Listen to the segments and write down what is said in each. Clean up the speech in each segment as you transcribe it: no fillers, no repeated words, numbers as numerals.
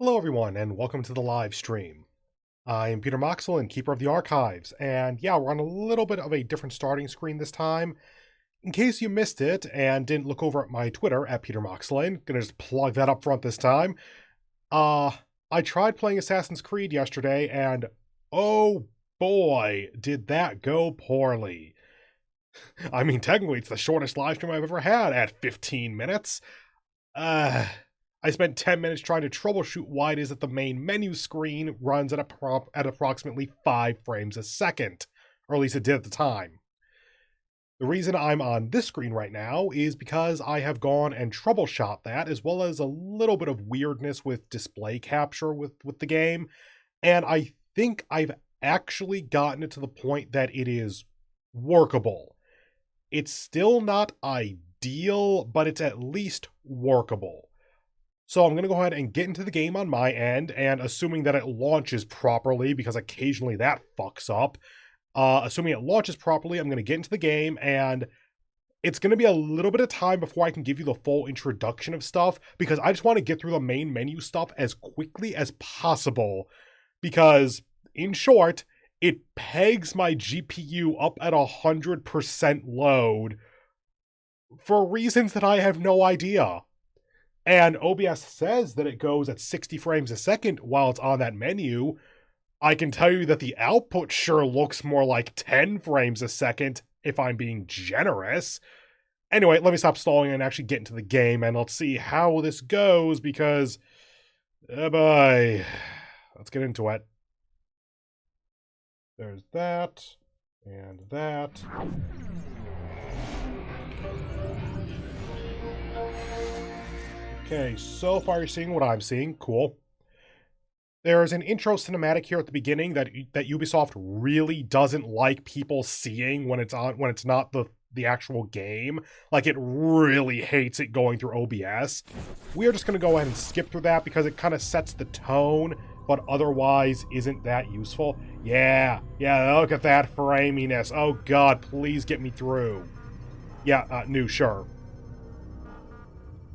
Hello everyone, and welcome to the live stream. I am Peter Moxilin, Keeper of the Archives, and yeah, we're on a little bit of a different starting screen this time. In case you missed it and didn't look over at my Twitter, at Peter Moxilin, gonna just plug that up front this time. I tried playing Assassin's Creed yesterday, and oh boy, did that go poorly. I mean, technically it's the shortest live stream I've ever had at 15 minutes. I spent 10 minutes trying to troubleshoot why it is that the main menu screen runs at approximately 5 frames a second, or at least it did at the time. The reason I'm on this screen right now is because I have gone and troubleshot that, as well as a little bit of weirdness with display capture with the game, and I think I've actually gotten it to the point that it is workable. It's still not ideal, but it's at least workable. So I'm going to go ahead and get into the game on my end, and assuming that it launches properly, because occasionally that fucks up, assuming it launches properly, I'm going to get into the game, and it's going to be a little bit of time before I can give you the full introduction of stuff, because I just want to get through the main menu stuff as quickly as possible, because, in short, it pegs my GPU up at 100% load for reasons that I have no idea. And OBS says that it goes at 60 frames a second while it's on that menu. I can tell you that the output sure looks more like 10 frames a second, if I'm being generous. Anyway, let me stop stalling and actually get into the game, and let's see how this goes, because... oh boy. Let's get into it. There's that, and that. Okay, so far you're seeing what I'm seeing. Cool. There's an intro cinematic here at the beginning that Ubisoft really doesn't like people seeing when it's not the actual game. Like, it really hates it going through OBS. We are just going to go ahead and skip through that because it kind of sets the tone, but otherwise isn't that useful. Yeah, look at that framiness. Oh god, please get me through. Yeah, new, sure.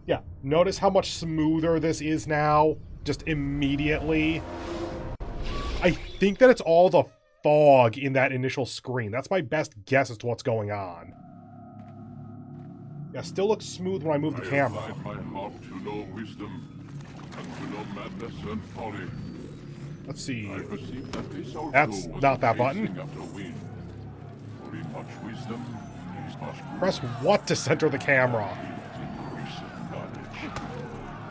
Yeah, notice how much smoother this is now, just immediately. I think that it's all the fog in that initial screen. That's my best guess as to what's going on. Yeah, still looks smooth when I move the camera. I my heart to know wisdom, and to know madness and folly. Let's see. I perceive that this also That's was not that chasing button. after wind. For in much wisdom is much grief. Press what to center the camera? Increaseth knowledge,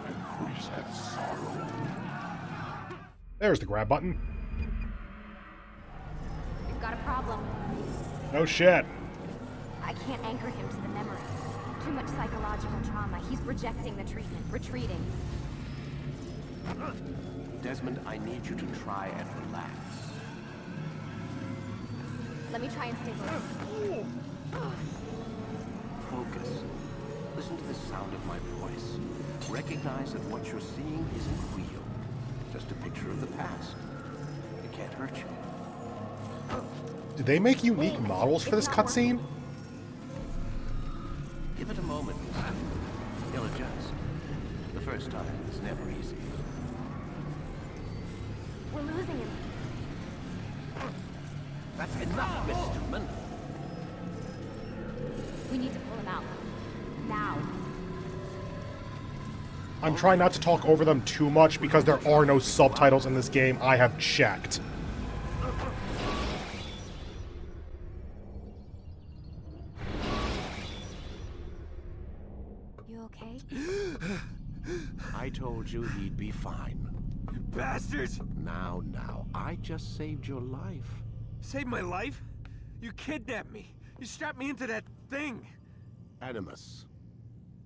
increaseth sorrow. There's the grab button. We've got a problem. No shit. I can't anchor him to the memory. Too much psychological trauma. He's rejecting the treatment, retreating. Desmond, I need you to try and relax. Let me try and stabilize. Focus. Listen to the sound of my voice. Recognize that what you're seeing isn't real. Just a picture of the past. It can't hurt you. Did they make unique models for this cutscene? Give it a moment. He'll adjust. The first time is never easy. We're losing him. That's enough, Mr. Mann. We need to pull him out. Now. I'm trying not to talk over them too much because there are no subtitles in this game. I have checked. You okay? I told you he'd be fine. Bastards! Now, I just saved your life. Saved my life? You kidnapped me. You strapped me into that thing. Animus.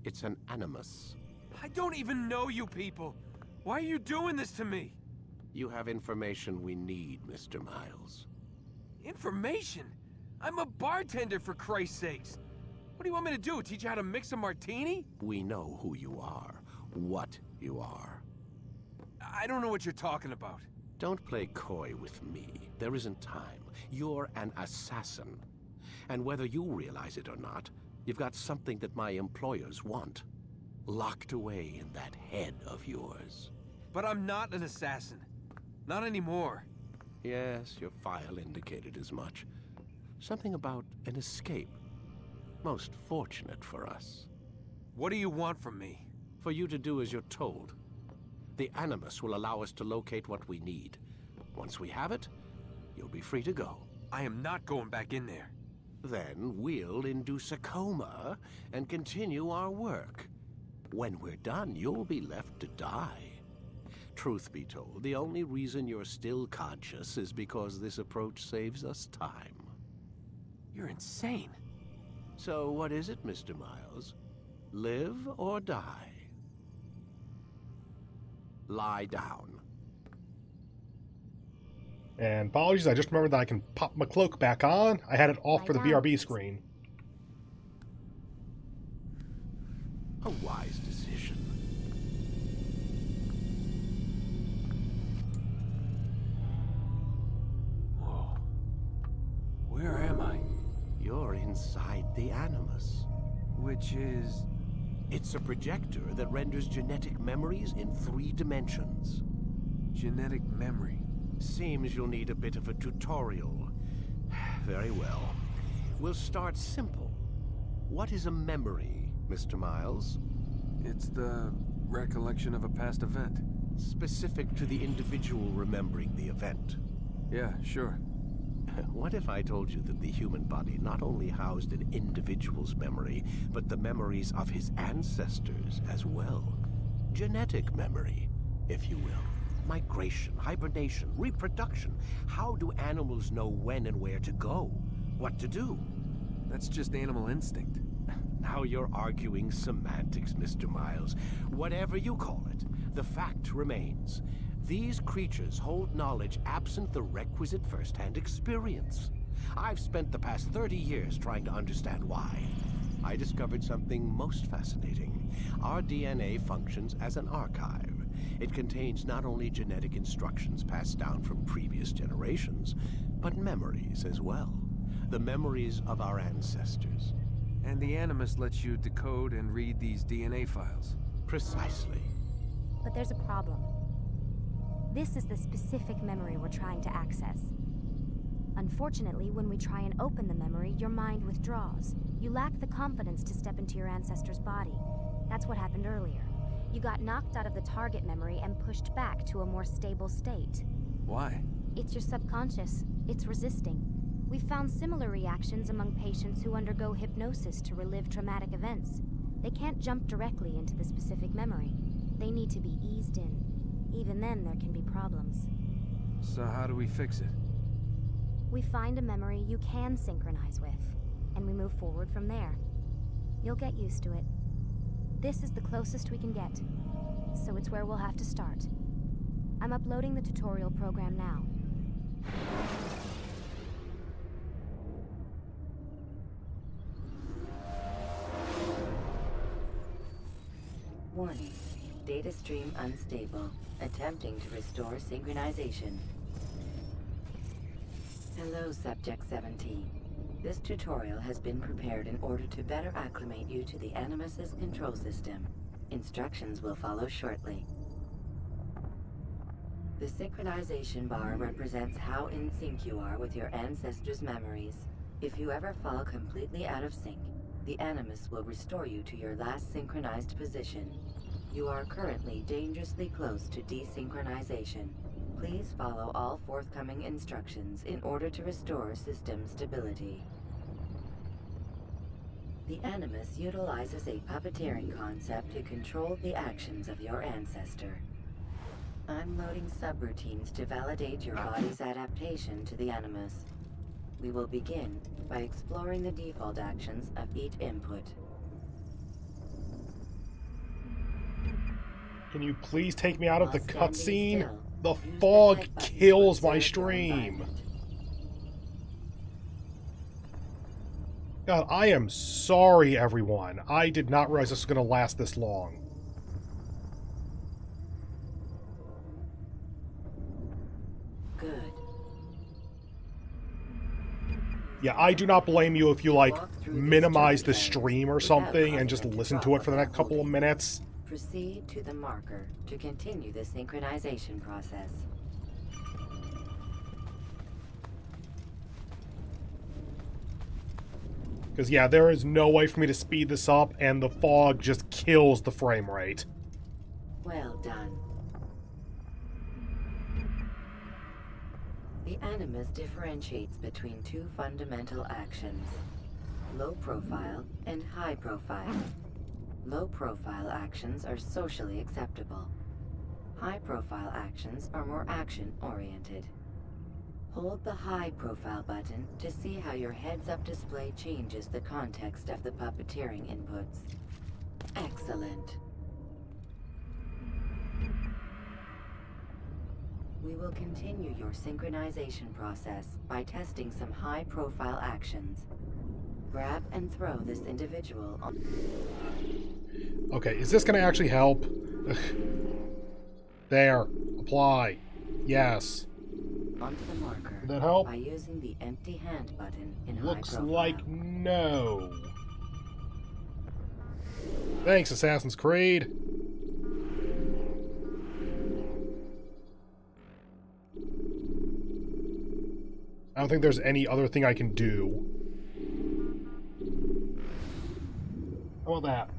It's an animus. I don't even know you people. Why are you doing this to me? You have information we need, Mr. Miles. Information? I'm a bartender, for Christ's sakes. What do you want me to do? Teach you how to mix a martini? We know who you are, what you are. I don't know what you're talking about. Don't play coy with me. There isn't time. You're an assassin. And whether you realize it or not, you've got something that my employers want. Locked away in that head of yours. But I'm not an assassin. Not anymore. Yes, your file indicated as much. Something about an escape. Most fortunate for us. What do you want from me? For you to do as you're told. The Animus will allow us to locate what we need. Once we have it, you'll be free to go. I am not going back in there. Then we'll induce a coma and continue our work. When we're done, you'll be left to die. Truth be told, the only reason you're still conscious is because this approach saves us time. You're insane. So what is it, Mr. Miles? Live or die? Lie down. And apologies, I just remembered that I can pop my cloak back on. I had it off for the BRB screen. A wise decision. Whoa. Where am I? You're inside the Animus. Which is... It's a projector that renders genetic memories in 3 dimensions. genetic memory. Seems you'll need a bit of a tutorial. Very well. We'll start simple. What is a memory, Mr. Miles? It's the recollection of a past event. Specific to the individual remembering the event. Yeah, sure. What if I told you that the human body not only housed an individual's memory, but the memories of his ancestors as well? Genetic memory, if you will. Migration, hibernation, reproduction. How do animals know when and where to go? What to do? That's just animal instinct. Now you're arguing semantics, Mr. Miles. Whatever you call it, the fact remains. These creatures hold knowledge absent the requisite first-hand experience. I've spent the past 30 years trying to understand why. I discovered something most fascinating. Our DNA functions as an archive. It contains not only genetic instructions passed down from previous generations, but memories as well. The memories of our ancestors. And the Animus lets you decode and read these DNA files. Precisely. But there's a problem. This is the specific memory we're trying to access. Unfortunately, when we try and open the memory, your mind withdraws. You lack the confidence to step into your ancestor's body. That's what happened earlier. You got knocked out of the target memory and pushed back to a more stable state. Why? It's your subconscious. It's resisting. We've found similar reactions among patients who undergo hypnosis to relive traumatic events. They can't jump directly into the specific memory. They need to be eased in. Even then, there can be problems. So how do we fix it? We find a memory you can synchronize with, and we move forward from there. You'll get used to it. This is the closest we can get, so it's where we'll have to start. I'm uploading the tutorial program now. Warning. Data stream unstable. Attempting to restore synchronization. Hello, Subject 17. This tutorial has been prepared in order to better acclimate you to the Animus's control system. Instructions will follow shortly. The synchronization bar represents how in sync you are with your ancestors' memories. If you ever fall completely out of sync, the Animus will restore you to your last synchronized position. You are currently dangerously close to desynchronization. Please follow all forthcoming instructions in order to restore system stability. The Animus utilizes a puppeteering concept to control the actions of your ancestor. I'm loading subroutines to validate your body's adaptation to the Animus. We will begin by exploring the default actions of each input. Can you please take me out of the While standing cutscene? still, The use the fog right button to kills my observe your stream. environment. God, I am sorry, everyone. I did not realize this was going to last this long. Good. Yeah, I do not blame you if you, like, Walk through this minimize the junkyard stream or without something and causing just it to listen drop to it for the without next couple of holding. minutes. Proceed to the marker to continue the synchronization process. Because, yeah, there is no way for me to speed this up, and the fog just kills the frame rate. Well done. The Animus differentiates between two fundamental actions: low profile and high profile. Low profile actions are socially acceptable. High profile actions are more action-oriented. Hold the high profile button to see how your heads-up display changes the context of the puppeteering inputs. Excellent. We will continue your synchronization process by testing some high-profile actions. Grab and throw this individual on... Okay, is this going to actually help? There. Apply. Yes. onto the marker. Did that help? By using the empty hand button in Looks high profile. like no. Thanks, Assassin's Creed. I don't think there's any other thing I can do. How about that?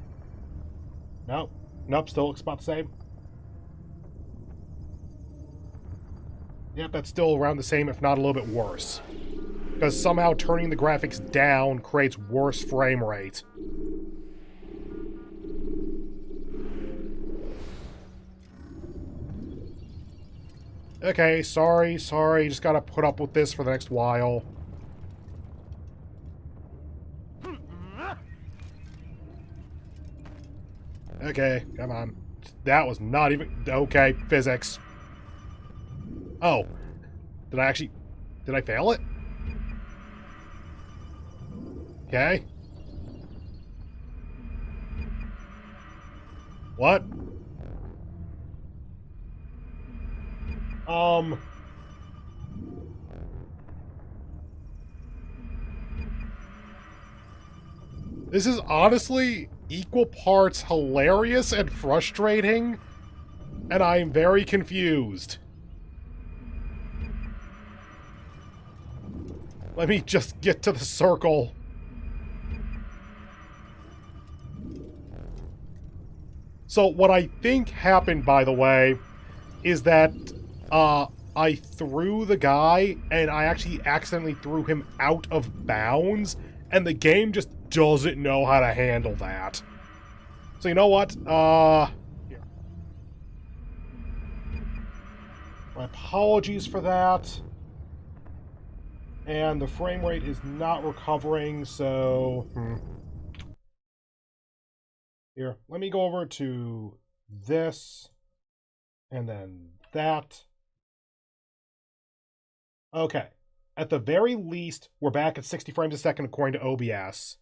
Nope. Nope, still looks about the same. Yep, that's still around the same, if not a little bit worse. Because somehow turning the graphics down creates worse frame rate. Okay, sorry, just gotta put up with this for the next while. Okay, come on. That was not even... Okay, physics. Oh. Did I fail it? Okay. What? This is honestly equal parts hilarious and frustrating, and I am very confused. Let me just get to the circle. So what I think happened, by the way, is that I threw the guy, and I actually accidentally threw him out of bounds, and the game just doesn't know how to handle that. So you know what? Here. My apologies for that. And the frame rate is not recovering, so... Here, let me go over to this, and then that. Okay. At the very least, we're back at 60 frames a second according to OBS.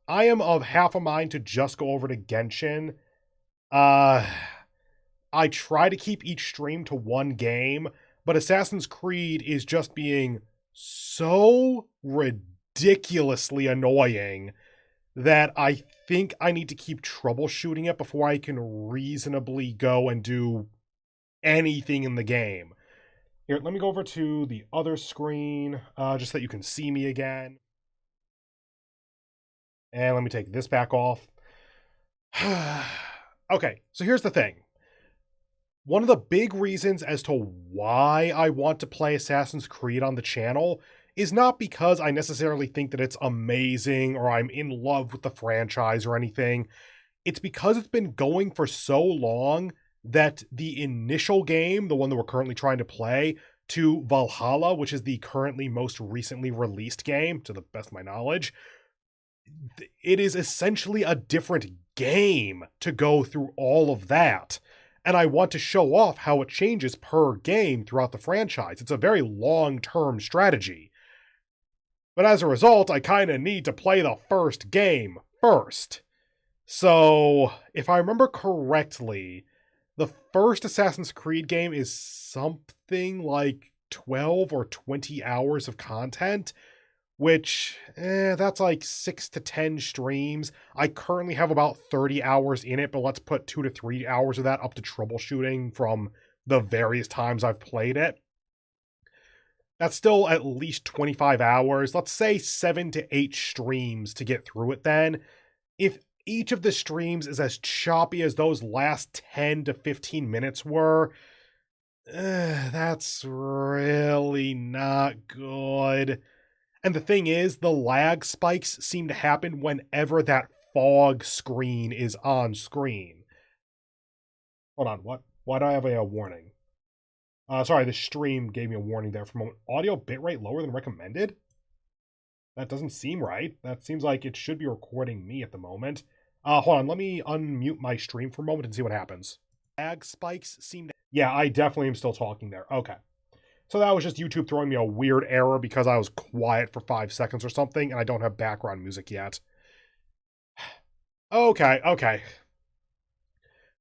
I am of half a mind to just go over to Genshin. I try to keep each stream to one game, but Assassin's Creed is just being so ridiculously annoying that I think I need to keep troubleshooting it before I can reasonably go and do anything in the game. Here, let me go over to the other screen, just so that you can see me again. And let me take this back off. Okay, so here's the thing. One of the big reasons as to why I want to play Assassin's Creed on the channel is not because I necessarily think that it's amazing or I'm in love with the franchise or anything. It's because it's been going for so long that the initial game, the one that we're currently trying to play, to Valhalla, which is the currently most recently released game, to the best of my knowledge, it is essentially a different game to go through all of that. And I want to show off how it changes per game throughout the franchise. It's a very long-term strategy. But as a result, I kind of need to play the first game first. So, if I remember correctly, the first Assassin's Creed game is something like 12 or 20 hours of content, which, that's like 6 to 10 streams. I currently have about 30 hours in it, but let's put 2 to 3 hours of that up to troubleshooting from the various times I've played it. That's still at least 25 hours. Let's say 7 to 8 streams to get through it then. If each of the streams is as choppy as those last 10 to 15 minutes were, that's really not good. And the thing is, the lag spikes seem to happen whenever that fog screen is on screen. Hold on, what? Why do I have a warning? Sorry, the stream gave me a warning there for a moment. Audio bitrate lower than recommended? That doesn't seem right. That seems like it should be recording me at the moment. Hold on, let me unmute my stream for a moment and see what happens. Lag spikes seem to... Yeah, I definitely am still talking there. Okay. So that was just YouTube throwing me a weird error because I was quiet for 5 seconds or something, and I don't have background music yet. Okay.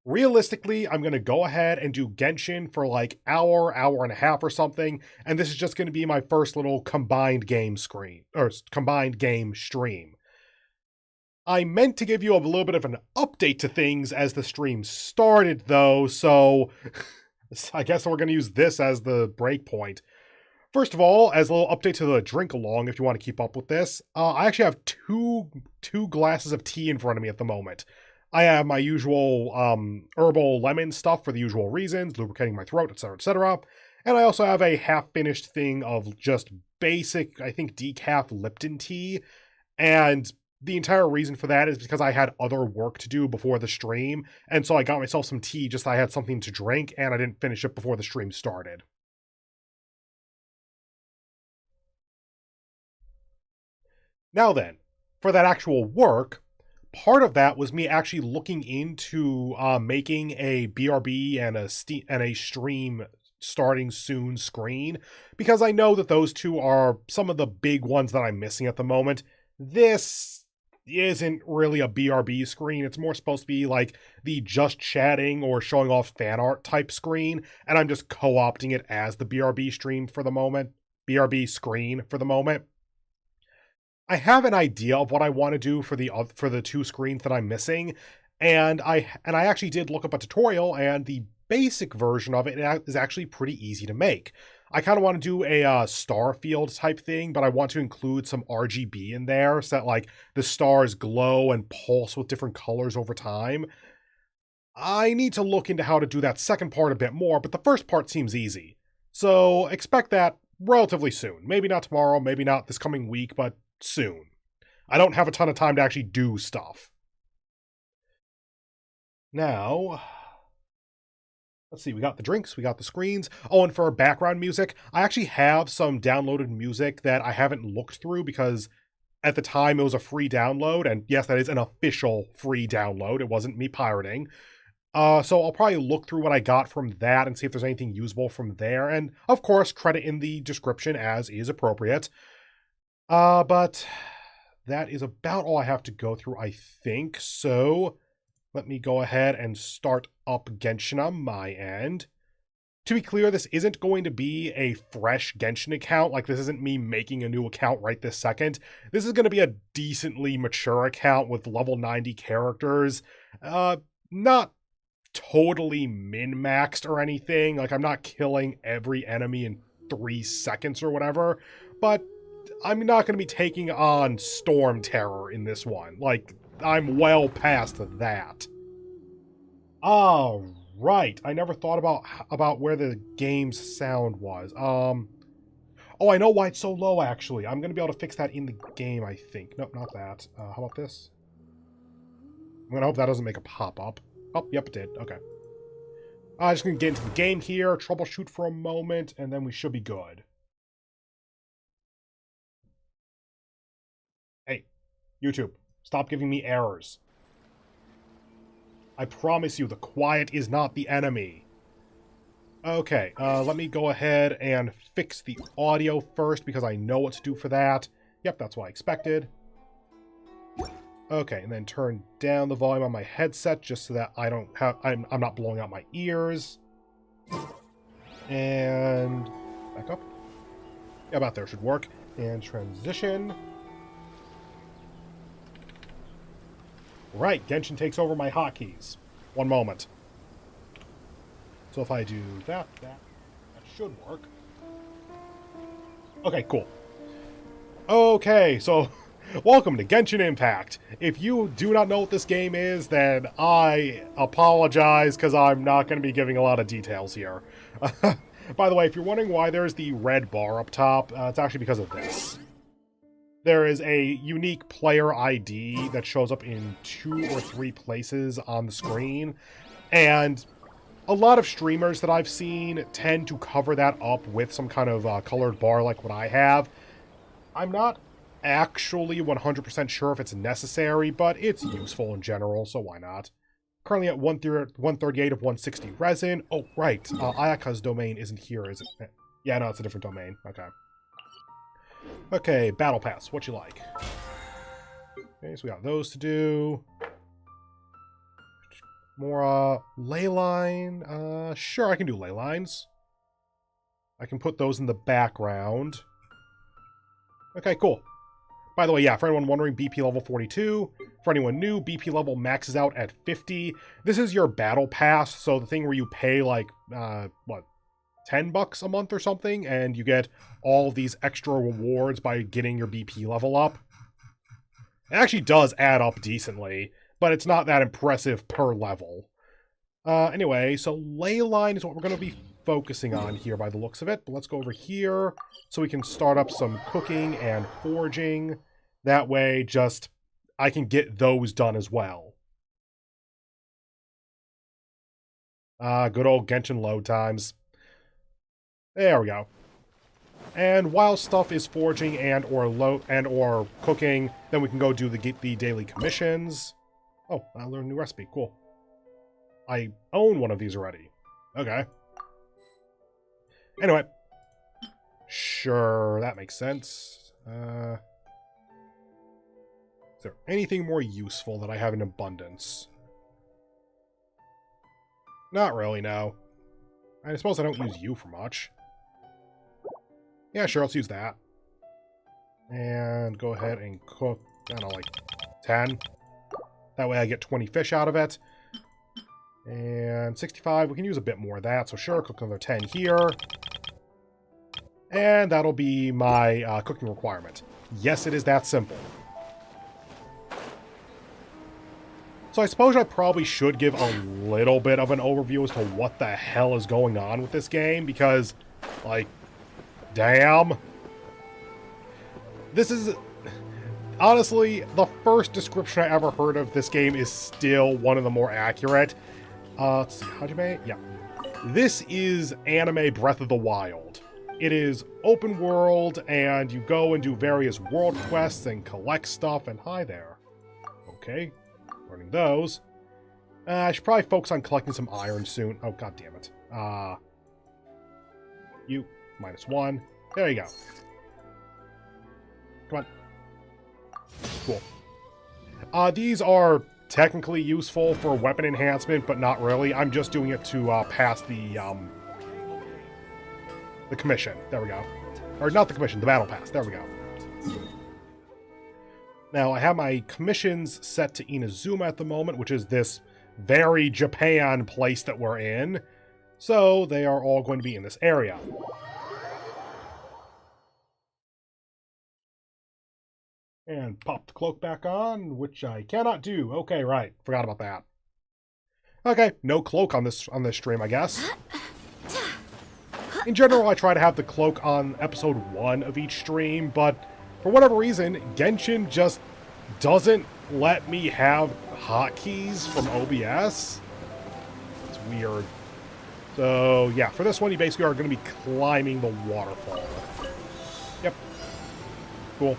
Realistically, I'm going to go ahead and do Genshin for like hour and a half or something, and this is just going to be my first little combined game screen, or combined game stream. I meant to give you a little bit of an update to things as the stream started, though, so I guess we're going to use this as the break point. First of all, as a little update to the drink along, if you want to keep up with this, I actually have two glasses of tea in front of me at the moment. I have my usual herbal lemon stuff for the usual reasons, lubricating my throat, etc., etc. And I also have a half-finished thing of just basic, I think, decaf Lipton tea. And the entire reason for that is because I had other work to do before the stream. And so I got myself some tea just so I had something to drink, and I didn't finish it before the stream started. Now then, for that actual work, part of that was me actually looking into making a BRB and a stream starting soon screen, because I know that those two are some of the big ones that I'm missing at the moment. This isn't really a BRB screen. It's more supposed to be like the just chatting or showing off fan art type screen, and I'm just co-opting it as the BRB stream for the moment. BRB screen for the moment. I have an idea of what I want to do for the two screens that I'm missing, and I actually did look up a tutorial, and the basic version of it is actually pretty easy to make. I kind of want to do a star field type thing, but I want to include some RGB in there so that like the stars glow and pulse with different colors over time. I need to look into how to do that second part a bit more, but the first part seems easy. So expect that relatively soon. Maybe not tomorrow, maybe not this coming week, but soon. I don't have a ton of time to actually do stuff. Now, let's see, we got the drinks, we got the screens. Oh, and for background music, I actually have some downloaded music that I haven't looked through because at the time it was a free download, and yes, that is an official free download. It wasn't me pirating. So I'll probably look through what I got from that and see if there's anything usable from there, and of course, credit in the description as is appropriate. But that is about all I have to go through, I think. So let me go ahead and start up Genshin on my end. To be clear, this isn't going to be a fresh Genshin account. Like, this isn't me making a new account right this second. This is going to be a decently mature account with level 90 characters. Not totally min-maxed or anything. Like, I'm not killing every enemy in 3 seconds or whatever. But I'm not going to be taking on Storm Terror in this one. Like, I'm well past that. Right. I never thought about where the game's sound was. Oh, I know why it's so low, actually. I'm going to be able to fix that in the game, I think. Nope, not that. How about this? I'm going to hope that doesn't make a pop-up. Oh, yep, it did. Okay. I'm just going to get into the game here, troubleshoot for a moment, and then we should be good. Hey, YouTube, stop giving me errors. I promise you, the quiet is not the enemy. Okay, let me go ahead and fix the audio first because I know what to do for that. Yep, that's what I expected. Okay, and then turn down the volume on my headset just so that I'm not blowing out my ears. And back up. Yeah, about there should work. And transition. Right, Genshin takes over my hotkeys. One moment. So if I do that should work. Okay, cool. Okay, so welcome to Genshin Impact. If you do not know what this game is, then I apologize because I'm not going to be giving a lot of details here. By the way, if you're wondering why there's the red bar up top, it's actually because of this. There is a unique player ID that shows up in 2 or 3 places on the screen, and a lot of streamers that I've seen tend to cover that up with some kind of colored bar like what I have. I'm not actually 100% sure if it's necessary, but it's useful in general, so why not? Currently at 138 of 160 resin. Oh, right. Ayaka's domain isn't here, is it? Yeah, no, it's a different domain. Okay. Okay, Battle Pass. What you like? Okay, so we got those to do. More, ley line. Sure, I can do ley lines. I can put those in the background. Okay, cool. By the way, yeah, for anyone wondering, BP level 42. For anyone new, BP level maxes out at 50. This is your battle pass, so the thing where you pay, like, what, $10 a month or something, and you get all these extra rewards by getting your BP level up. It actually does add up decently, but it's not that impressive per level. Anyway, so ley line is what we're going to be focusing on here by the looks of it. But let's go over here so we can start up some cooking and forging. That way, just I can get those done as well. Good old Genshin load times. There we go. And while stuff is forging and or cooking, then we can go do the daily commissions. Oh, I learned a new recipe. Cool. I own one of these already. Okay. Anyway. Sure, that makes sense. Is there anything more useful that I have in abundance? Not really, no. I suppose I don't use you for much. Yeah, sure, let's use that. And go ahead and cook, I don't know, like 10. That way I get 20 fish out of it. And 65, we can use a bit more of that, so sure, cook another 10 here. And that'll be my cooking requirement. Yes, it is that simple. So I suppose I probably should give a little bit of an overview as to what the hell is going on with this game, because, like, damn. This is, honestly, the first description I ever heard of this game is still one of the more accurate. Let's see, Hajime? Yeah. This is anime Breath of the Wild. It is open world, and you go and do various world quests and collect stuff, and hi there. Okay, learning those. I should probably focus on collecting some iron soon. Oh, god damn it. You, -1. There you go. Come on. Cool. These are technically useful for weapon enhancement, but not really. I'm just doing it to pass the commission. There we go. Or not the commission, the battle pass. There we go. Now, I have my commissions set to Inazuma at the moment, which is this very Japan place that we're in. So they are all going to be in this area. And pop the cloak back on, which I cannot do. Okay, right. Forgot about that. Okay, no cloak on this stream, I guess. In general, I try to have the cloak on episode 1 of each stream, but for whatever reason, Genshin just doesn't let me have hotkeys from OBS. It's weird. So, yeah, for this one, you basically are going to be climbing the waterfall. Yep. Cool.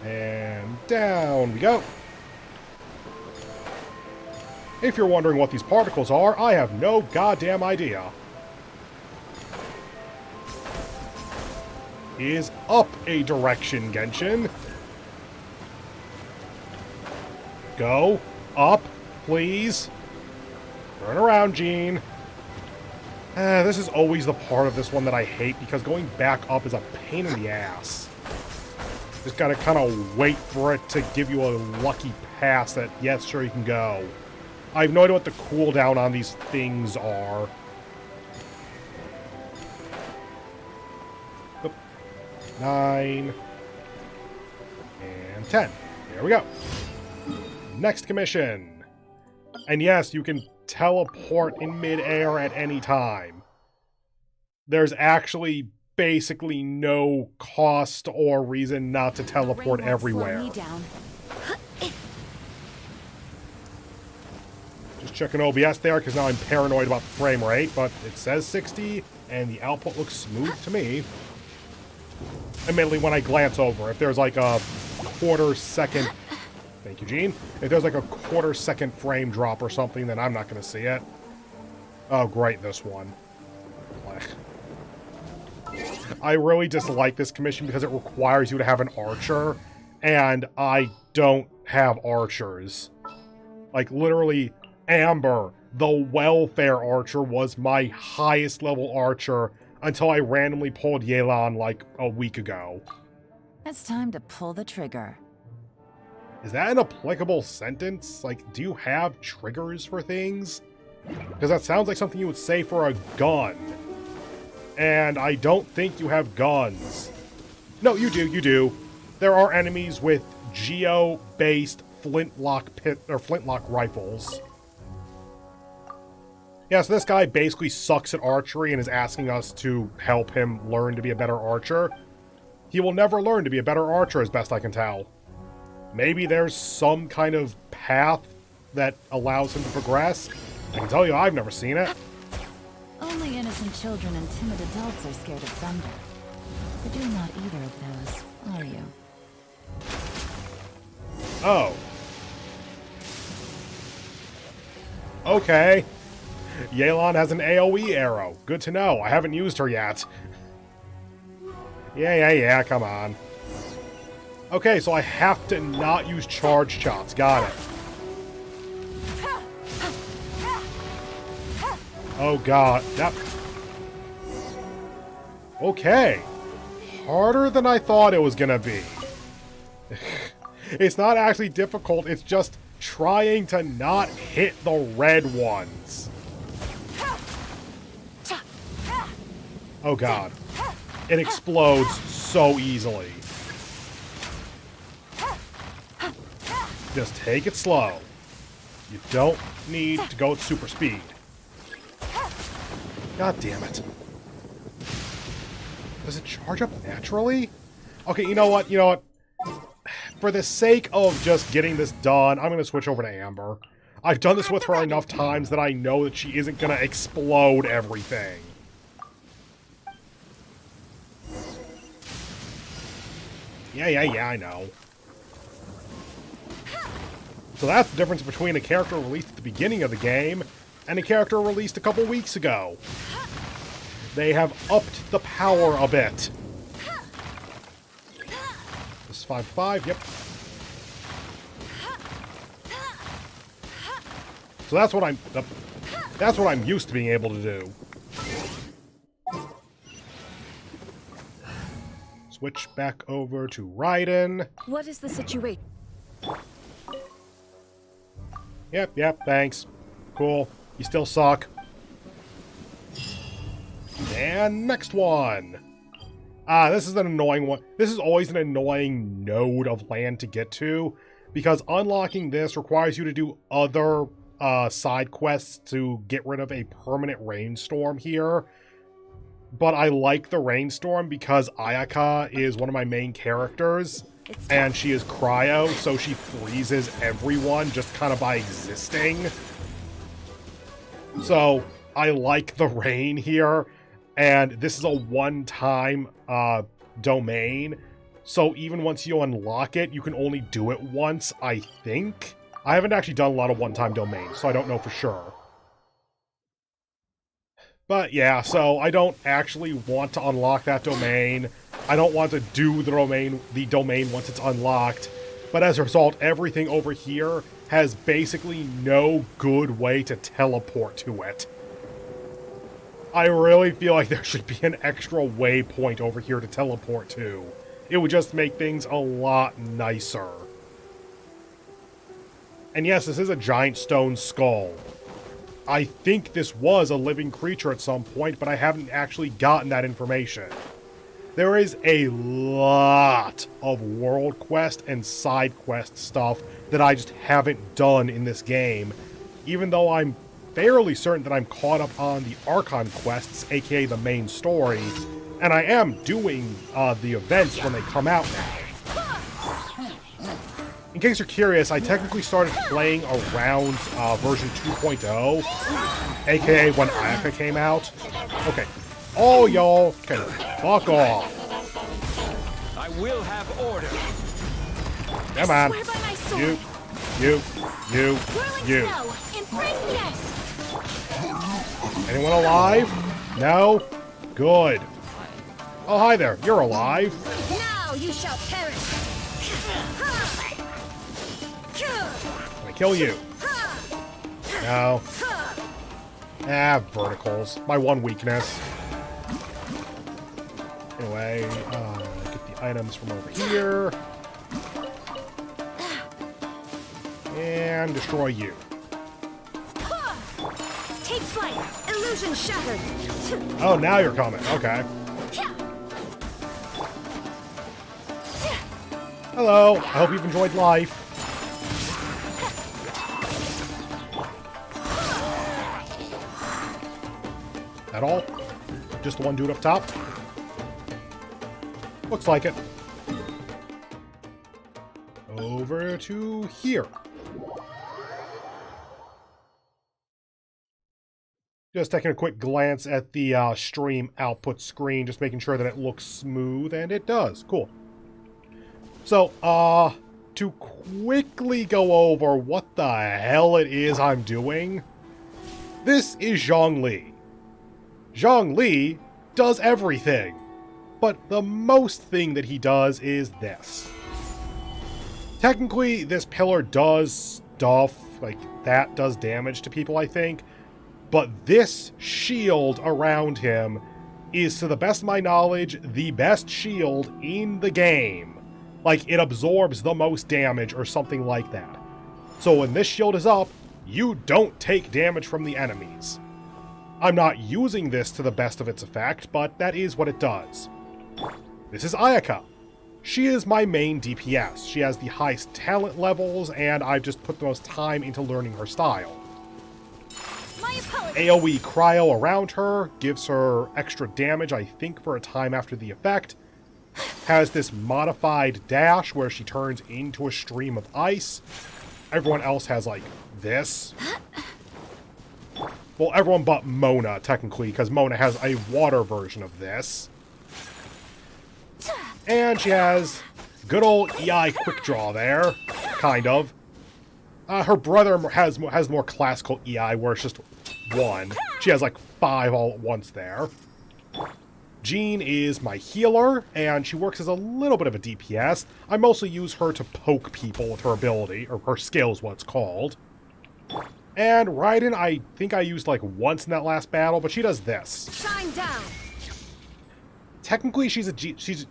And down we go. If you're wondering what these particles are, I have no goddamn idea. Is up a direction, Genshin. Go up, please. Turn around, Gene. This is always the part of this one that I hate, because going back up is a pain in the ass. Just gotta kind of wait for it to give you a lucky pass that, yes, sure, you can go. I have no idea what the cooldown on these things are. Oop. 9. And 10. There we go. Next commission. And yes, you can teleport in midair at any time. There's actually basically no cost or reason not to teleport everywhere. Just checking OBS there, because now I'm paranoid about the frame rate, but it says 60, and the output looks smooth to me. Admittedly, when I glance over, if there's like a quarter-second... Thank you, Gene. If there's like a quarter-second frame drop or something, then I'm not going to see it. Oh, great, this one. I really dislike this commission because it requires you to have an archer, and I don't have archers. Like, literally, Amber, the welfare archer, was my highest level archer until I randomly pulled Yelan like a week ago. It's time to pull the trigger. Is that an applicable sentence? Like, do you have triggers for things? Because that sounds like something you would say for a gun. And I don't think you have guns. No, you do, you do. There are enemies with geo-based flintlock rifles. Yeah, so this guy basically sucks at archery and is asking us to help him learn to be a better archer. He will never learn to be a better archer, as best I can tell. Maybe there's some kind of path that allows him to progress. I can tell you, I've never seen it. Only innocent children and timid adults are scared of thunder. But you're not either of those, are you? Oh. Okay. Yelan has an AoE arrow. Good to know. I haven't used her yet. Yeah, come on. Okay, so I have to not use charge shots. Got it. Oh god. Yep. Okay. Harder than I thought it was gonna be. It's not actually difficult, it's just trying to not hit the red ones. Oh god. It explodes so easily. Just take it slow. You don't need to go at super speed. God damn it. Does it charge up naturally? Okay, you know what? For the sake of just getting this done, I'm going to switch over to Amber. I've done this with her enough times that I know that she isn't going to explode everything. Yeah, I know. So that's the difference between a character released at the beginning of the game and a character released a couple weeks ago. They have upped the power a bit. This is 5-5, yep. So that's what I'm used to being able to do. Switch back over to Raiden. What is the situation? Yep, thanks. Cool. You still suck. And next one. This is an annoying one. This is always an annoying node of land to get to, because unlocking this requires you to do other side quests to get rid of a permanent rainstorm here. But I like the rainstorm because Ayaka is one of my main characters, and she is cryo, so she freezes everyone just kind of by existing. So I like the rain here, and this is a one-time domain, so even once you unlock it, you can only do it once, I think. I haven't actually done a lot of one-time domains, so I don't know for sure. But yeah, so I don't actually want to unlock that domain. I don't want to do the domain once it's unlocked. But as a result, everything over here has basically no good way to teleport to it. I really feel like there should be an extra waypoint over here to teleport to. It would just make things a lot nicer. And yes, this is a giant stone skull. I think this was a living creature at some point, but I haven't actually gotten that information. There is a lot of world quest and side quest stuff that I just haven't done in this game, even though I'm fairly certain that I'm caught up on the Archon quests, aka the main story, and I am doing the events when they come out now. In case you're curious, I technically started playing around version 2.0, aka when Ayaka came out. Okay. All y'all can fuck off. I will have order. Come on. You. Anyone alive? No? Good. Oh, hi there. You're alive. Now you shall perish. Can I kill you? No. Ah, verticals. My one weakness. Anyway, get the items from over here. And destroy you. Take flight. Illusion shattered. Oh, now you're coming. Okay. Hello. I hope you've enjoyed life. At all? Just the one dude up top? Looks like it. Over to here. Just taking a quick glance at the stream output screen, just making sure that it looks smooth, and it does. Cool. So, to quickly go over what the hell it is I'm doing, this is Zhongli. Zhongli does everything, but the most thing that he does is this. Technically, this pillar does stuff, like, that does damage to people, I think, but this shield around him is, to the best of my knowledge, the best shield in the game. Like, it absorbs the most damage or something like that. So when this shield is up, you don't take damage from the enemies. I'm not using this to the best of its effect, but that is what it does. This is Ayaka. She is my main DPS. She has the highest talent levels, and I've just put the most time into learning her style. AoE cryo around her gives her extra damage, I think, for a time after the effect. Has this modified dash where she turns into a stream of ice. Everyone else has, like, this. Well, everyone but Mona, technically, because Mona has a water version of this. And she has good old EI quick draw there, kind of. Her brother has more classical EI, where it's just one. She has like 5 all at once there. Jean is my healer, and she works as a little bit of a DPS. I mostly use her to poke people with her ability, or her skill is what it's called. And Raiden, I think I used like once in that last battle, but she does this. Shine down. Technically, she's a DPS,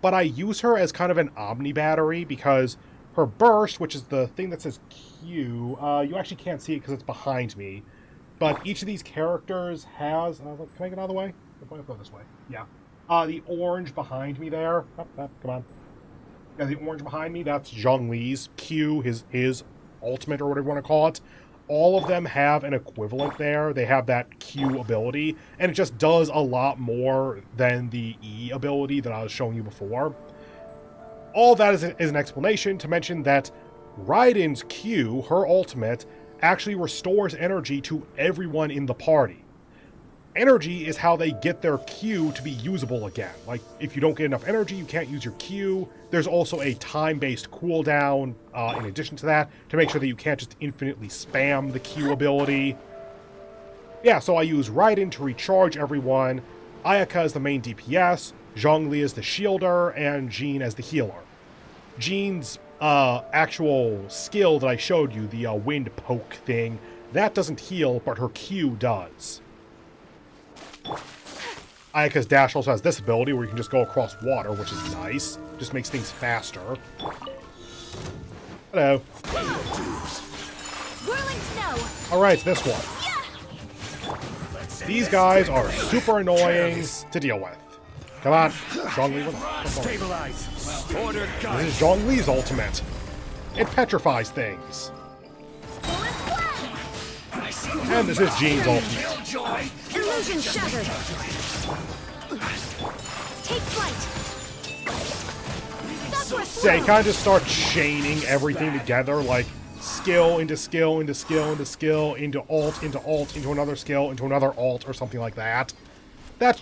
but I use her as kind of an omni battery because her burst, which is the thing that says Q, you actually can't see it because it's behind me. But each of these characters has... can I get out of the way? I'll go this way. Yeah. The orange behind me there. Come on. Yeah, the orange behind me, that's Zhongli's Q, his ultimate, or whatever you want to call it. All of them have an equivalent there. They have that Q ability, and it just does a lot more than the E ability that I was showing you before. All that is an explanation to mention that Raiden's Q, her ultimate, actually restores energy to everyone in the party. Energy is how they get their Q to be usable again. Like, if you don't get enough energy, you can't use your Q. There's also a time-based cooldown in addition to that, to make sure that you can't just infinitely spam the Q ability. Yeah, so I use Raiden to recharge everyone, Ayaka is the main DPS, Zhongli is the shielder, and Jean as the healer. Jean's actual skill that I showed you, the wind poke thing, That doesn't heal, but her Q does. Ayaka's dash also has this ability where you can just go across water, which is nice. Just makes things faster. Hello. Whirling snow. Alright, this one. These guys are super annoying to deal with. Come on. Zhongli. Stabilize. Order This is Zhongli's ultimate. It petrifies things. And this is Jean's ultimate. Illusion shattered. Take flight. Yeah, you kind of just start chaining everything together, like skill into skill into skill into skill into alt into another skill into another alt or something like that. That's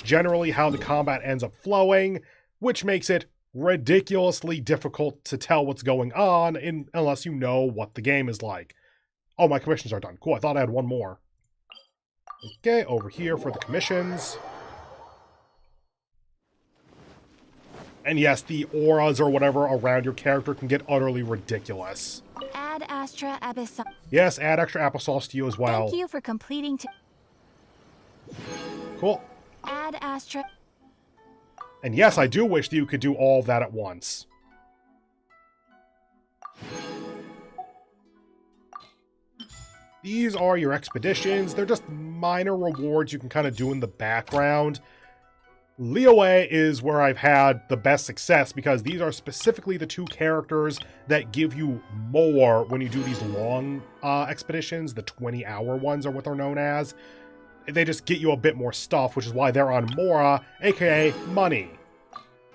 generally how the combat ends up flowing, which makes it ridiculously difficult to tell what's going on unless you know what the game is like. Oh, my commissions are done. Cool, I thought I had one more. Okay, over here for the commissions. And yes, the auras or whatever around your character can get utterly ridiculous. Add Astra Abyssal. Yes, add extra applesauce to you as well. Thank you for completing. Cool. Add Astra. And yes, I do wish that you could do all of that at once. These are your expeditions. They're just minor rewards you can kind of do in the background. Liyue is where I've had the best success because these are specifically the two characters that give you more when you do these long expeditions. The 20-hour ones are what they're known as. They just get you a bit more stuff, which is why they're on Mora, aka money.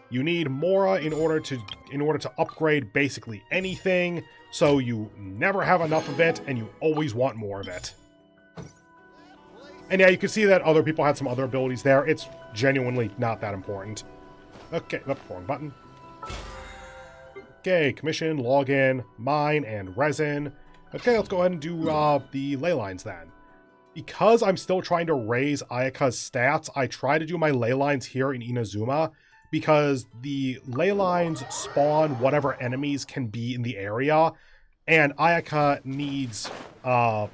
You need Mora in order to upgrade basically anything, so you never have enough of it, and you always want more of it. And yeah, you can see that other people had some other abilities there. It's genuinely not that important. Okay, wrong button. Okay, commission, login, mine, and resin. Okay, let's go ahead and do the ley lines then. Because I'm still trying to raise Ayaka's stats, I try to do my ley lines here in Inazuma, because the ley lines spawn whatever enemies can be in the area, and Ayaka needs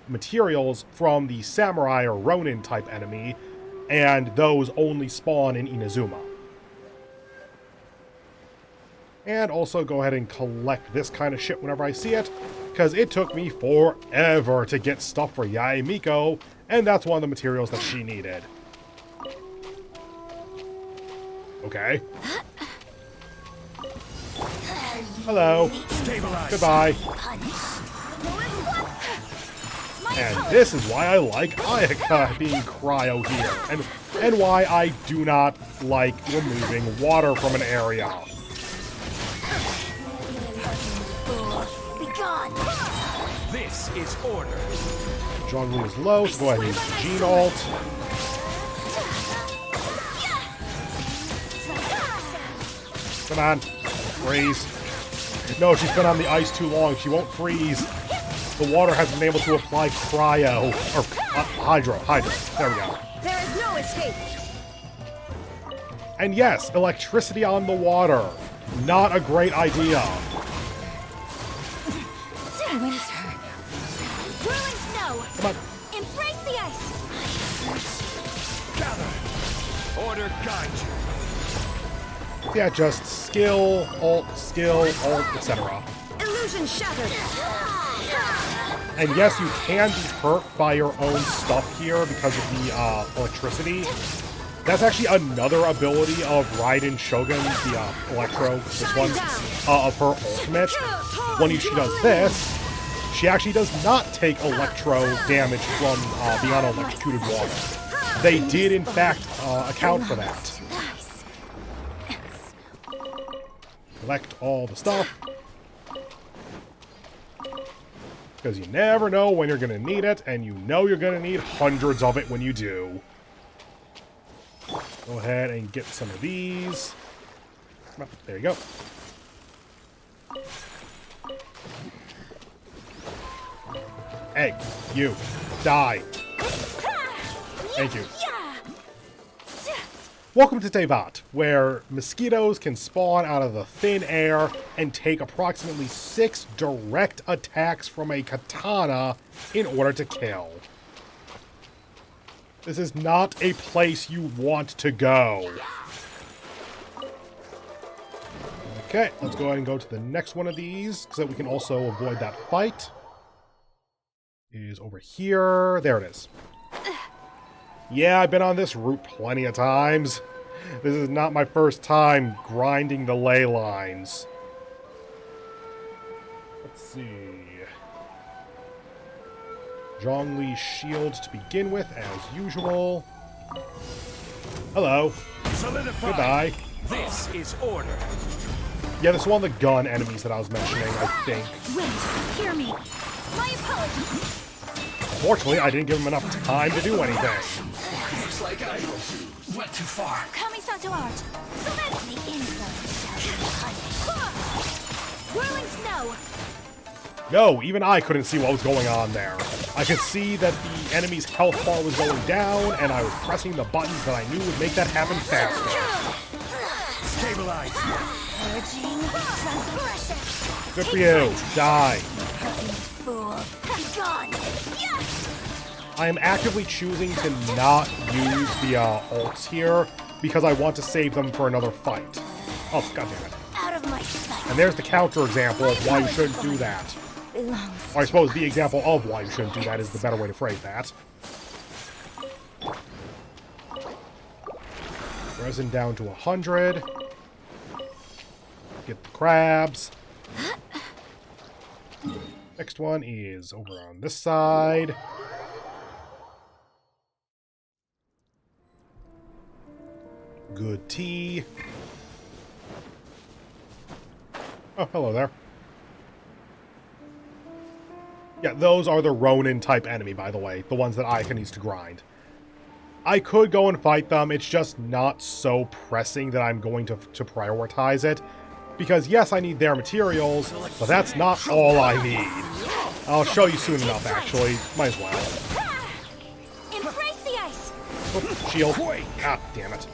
materials from the samurai or ronin type enemy, and those only spawn in Inazuma. And also go ahead and collect this kind of shit whenever I see it, because it took me forever to get stuff for Yae Miko, and that's one of the materials that she needed. Okay. Hello. Goodbye. And this is why I like Ayaka being cryo here, and why I do not like removing water from an area. This is order. Zhongli is low, so go ahead and use Jean ult. Come on. Freeze. No, she's been on the ice too long. She won't freeze. The water hasn't been able to apply cryo. Or hydro. There we go. There is no escape. And yes, electricity on the water. Not a great idea. Winter. Whirling snow. Come on. Embrace the ice. Gather. Order guide you. Yeah, just skill, alt, etc. Illusion shattered. And yes, you can be hurt by your own stuff here because of the electricity. That's actually another ability of Raiden Shogun, the Electro, this one, of her ultimate. When she does this, she actually does not take Electro damage from being on electrocuted water. They did, in fact, account for that. Collect all the stuff. Because you never know when you're going to need it, and you know you're going to need hundreds of it when you do. Go ahead and get some of these. There you go. Hey, you. Die. Thank you. Welcome to Tevat, where mosquitoes can spawn out of the thin air and take approximately 6 direct attacks from a katana in order to kill. This is not a place you want to go. Okay, let's go ahead and go to the next one of these, so that we can also avoid that fight. It is over here. There it is. Yeah, I've been on this route plenty of times. This is not my first time grinding the ley lines. Let's see. Zhongli's shield to begin with, as usual. Hello. Solidify. Goodbye. This is order. Yeah, this is one of the gun enemies that I was mentioning, I think. Wait, hear me. My apologies. Fortunately, I didn't give him enough time to do anything. Looks like I went too far. Kamisato art. So that's the insult shall be punished. Whirling snow. No, even I couldn't see what was going on there. I could see that the enemy's health bar was going down, and I was pressing the buttons that I knew would make that happen faster. Stabilize. Purging transgression. Good for you. Die. Fool. Be gone. I am actively choosing to not use the ults here because I want to save them for another fight. Oh, goddammit. Out of my sight. And there's the counter example of why you shouldn't do that. Belongs. Or I suppose the example of why you shouldn't do that is the better way to phrase that. Resin down to 100. Get the crabs. Next one is over on this side. Good tea. Oh, hello there. Yeah, those are the Ronin-type enemy, by the way. The ones that Aika needs to grind. I could go and fight them, it's just not so pressing that I'm going to prioritize it. Because, yes, I need their materials, but that's not all I need. I'll show you soon enough, actually. Might as well. Embrace the ice. Oops, shield. Ah, damn it.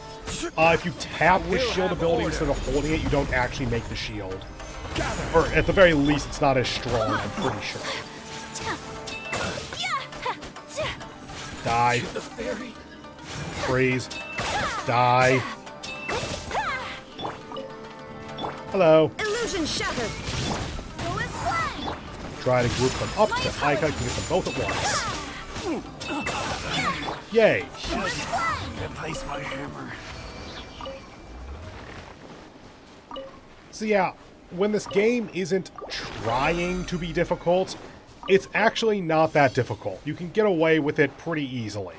If you tap the shield ability instead of holding it, you don't actually make the shield. Or, at the very least, it's not as strong, I'm pretty sure. Die. Freeze. Die. Hello. Illusion shattered. Try to group them up so Aika can get them both at once. Yay. Replace my hammer. So yeah, when this game isn't trying to be difficult, it's actually not that difficult. You can get away with it pretty easily.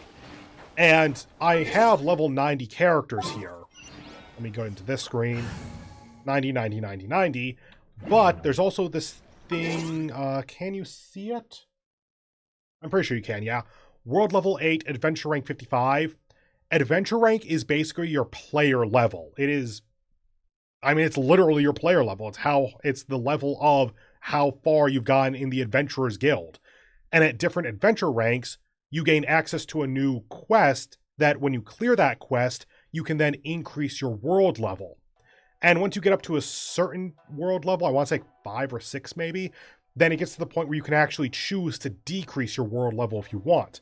And I have level 90 characters here. Let me go into this screen. 90, 90, 90, 90. But there's also this thing, can you see it? I'm pretty sure you can, yeah. World level 8, adventure rank 55. Adventure rank is basically your player level. It is, I mean, it's literally your player level. It's the level of how far you've gotten in the Adventurers Guild. And at different adventure ranks, you gain access to a new quest that when you clear that quest, you can then increase your world level. And once you get up to a certain world level, I want to say 5 or 6 maybe, then it gets to the point where you can actually choose to decrease your world level if you want.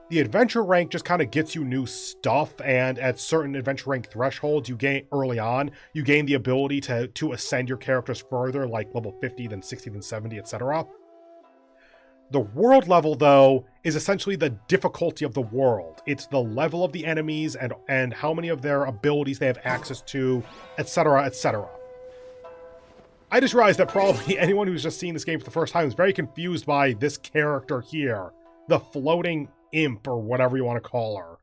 The adventure rank just kind of gets you new stuff, and at certain adventure rank thresholds you gain early on, you gain the ability to ascend your characters further, like level 50, then 60, then 70, etc. The world level, though, is essentially the difficulty of the world. It's the level of the enemies and how many of their abilities they have access to, etc., etc. I just realized that probably anyone who's just seeing this game for the first time is very confused by this character here. The floating imp, or whatever you want to call her.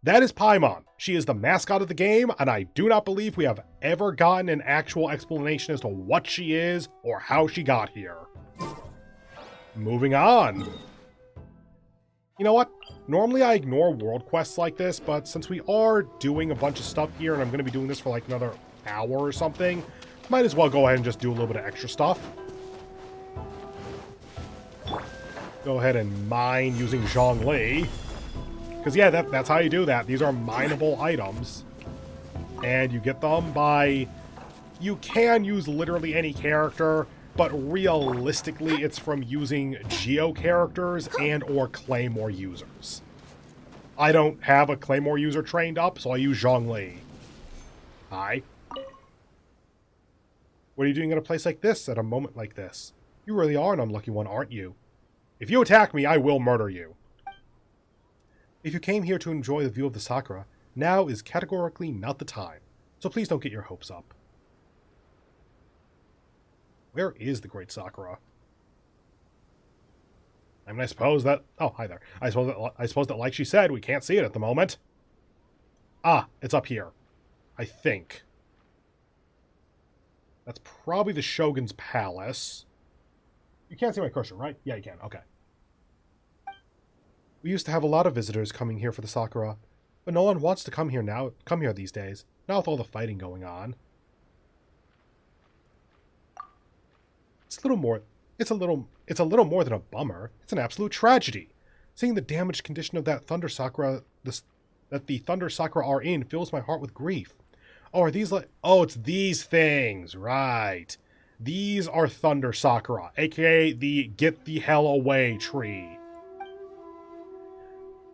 That is Paimon. She is the mascot of the game, and I do not believe we have ever gotten an actual explanation as to what she is or how she got here. Moving on. You know what? Normally I ignore world quests like this, but since we are doing a bunch of stuff here, and I'm going to be doing this for like another hour or something, might as well go ahead and just do a little bit of extra stuff. Go ahead and mine using Zhongli. Because, yeah, that's how you do that. These are mineable items. And you get them by... You can use literally any character, but realistically it's from using Geo characters and or Claymore users. I don't have a Claymore user trained up, so I use Zhongli. Hi. What are you doing at a place like this at a moment like this? You really are an unlucky one, aren't you? If you attack me, I will murder you. If you came here to enjoy the view of the Sakura, now is categorically not the time. So please don't get your hopes up. Where is the Great Sakura? I mean, I suppose that... Oh, hi there. I suppose that, like she said, we can't see it at the moment. Ah, it's up here. I think. That's probably the Shogun's palace. You can't see my cursor, right? Yeah, you can. Okay. We used to have a lot of visitors coming here for the Sakura, but no one wants to come here these days, not with all the fighting going on. It's a little more than a bummer. It's an absolute tragedy. Seeing the damaged condition of that Thunder Sakura that the Thunder Sakura are in fills my heart with grief. Oh, are these like... Oh, it's these things. Right. These are Thunder Sakura, aka the Get the Hell Away tree.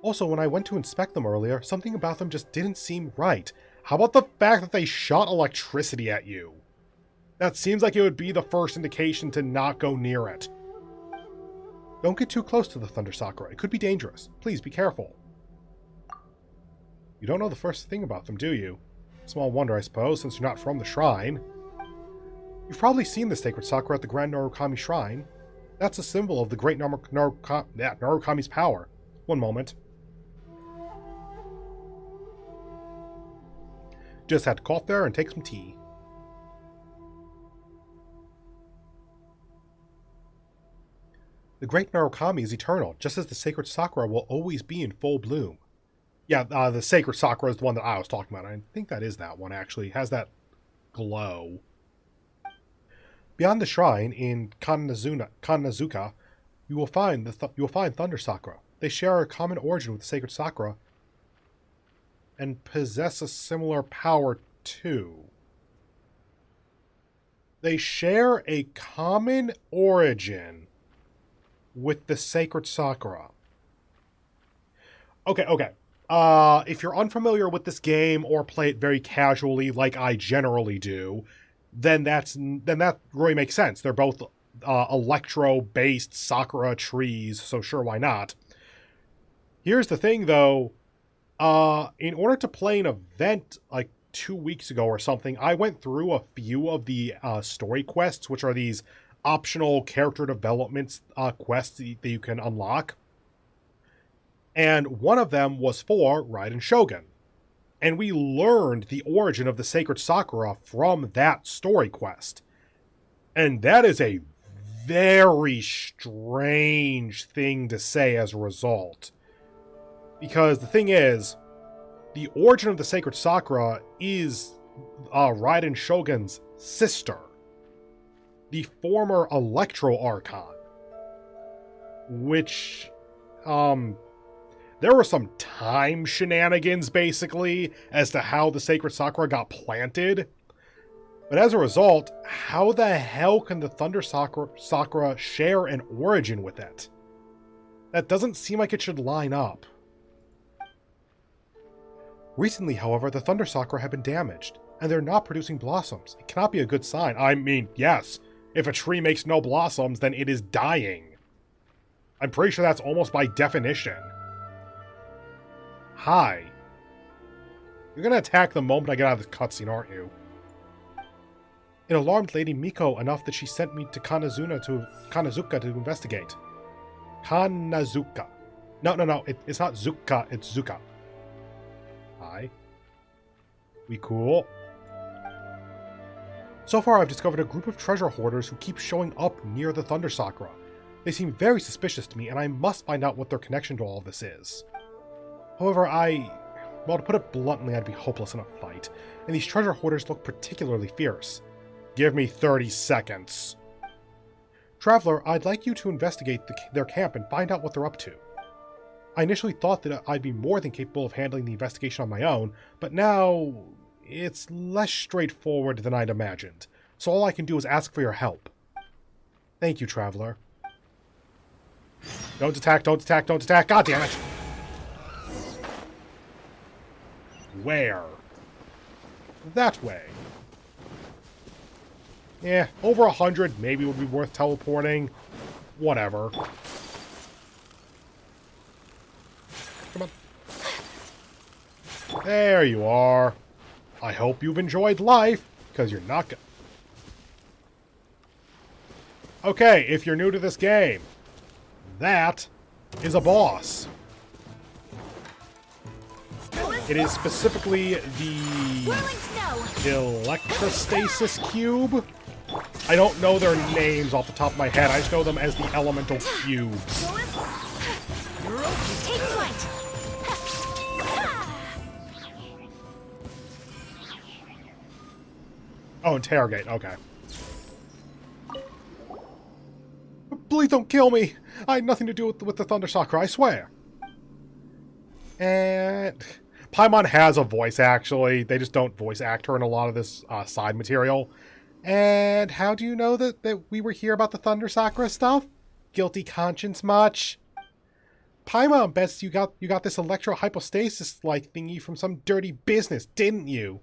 Also, when I went to inspect them earlier, something about them just didn't seem right. How about the fact that they shot electricity at you? That seems like it would be the first indication to not go near it. Don't get too close to the Thunder Sakura. It could be dangerous. Please be careful. You don't know the first thing about them, do you? Small wonder, I suppose, since you're not from the shrine. You've probably seen the sacred Sakura at the Grand Narukami Shrine. That's a symbol of the great Narukami's power. One moment. Just had to cough there and take some tea. The great Narukami is eternal, just as the sacred Sakura will always be in full bloom. Yeah, the sacred Sakura is the one that I was talking about. I think that is that one, actually. It has that glow. Beyond the shrine, in Kanazuka, you will find Thunder Sakura. They share a common origin with the sacred Sakura, and possess a similar power too. They share a common origin with the sacred Sakura. Okay. If you're unfamiliar with this game or play it very casually like I generally do, then that really makes sense. They're both electro-based Sakura trees, so sure, why not? Here's the thing, though. In order to play an event like 2 weeks ago or something, I went through a few of the story quests, which are these optional character development quests that you can unlock. And one of them was for Raiden Shogun. And we learned the origin of the sacred Sakura from that story quest. And that is a very strange thing to say as a result. Because the thing is, the origin of the sacred Sakura is Raiden Shogun's sister, the former Electro Archon, which, there were some time shenanigans, basically, as to how the sacred Sakura got planted. But as a result, how the hell can the Thunder Sakura share an origin with it? That doesn't seem like it should line up. Recently, however, the Thunder Sakura have been damaged, and they're not producing blossoms. It cannot be a good sign. I mean, yes, if a tree makes no blossoms, then it is dying. I'm pretty sure that's almost by definition. Hi. You're gonna attack the moment I get out of this cutscene, aren't you? It alarmed Lady Miko enough that she sent me to Kanazuka to investigate. Kanazuka. No, it's not Zuka, it's Zuka. Hi. We cool? So far, I've discovered a group of treasure hoarders who keep showing up near the Thunder Sakura. They seem very suspicious to me, and I must find out what their connection to all of this is. However, well, to put it bluntly, I'd be hopeless in a fight, and these treasure hoarders look particularly fierce. Give me 30 seconds. Traveler, I'd like you to investigate their camp and find out what they're up to. I initially thought that I'd be more than capable of handling the investigation on my own, but now it's less straightforward than I'd imagined. So all I can do is ask for your help. Thank you, Traveler. Don't attack, don't attack, don't attack. God damn it! Where? That way. Yeah, over 100 maybe would be worth teleporting. Whatever. Come on. There you are. I hope you've enjoyed life, because you're not gonna... Okay, if you're new to this game, that is a boss. It is specifically the Electrostasis Cube. I don't know their names off the top of my head. I just know them as the Elemental Cubes. Take flight. Oh, interrogate. Okay. Please don't kill me. I had nothing to do with the Thunder Sakura, I swear. And Paimon has a voice, actually. They just don't voice act her in a lot of this side material. And how do you know that we were here about the Thunder Sakura stuff? Guilty conscience much? Paimon bets you got this electro-hypostasis-like thingy from some dirty business, didn't you?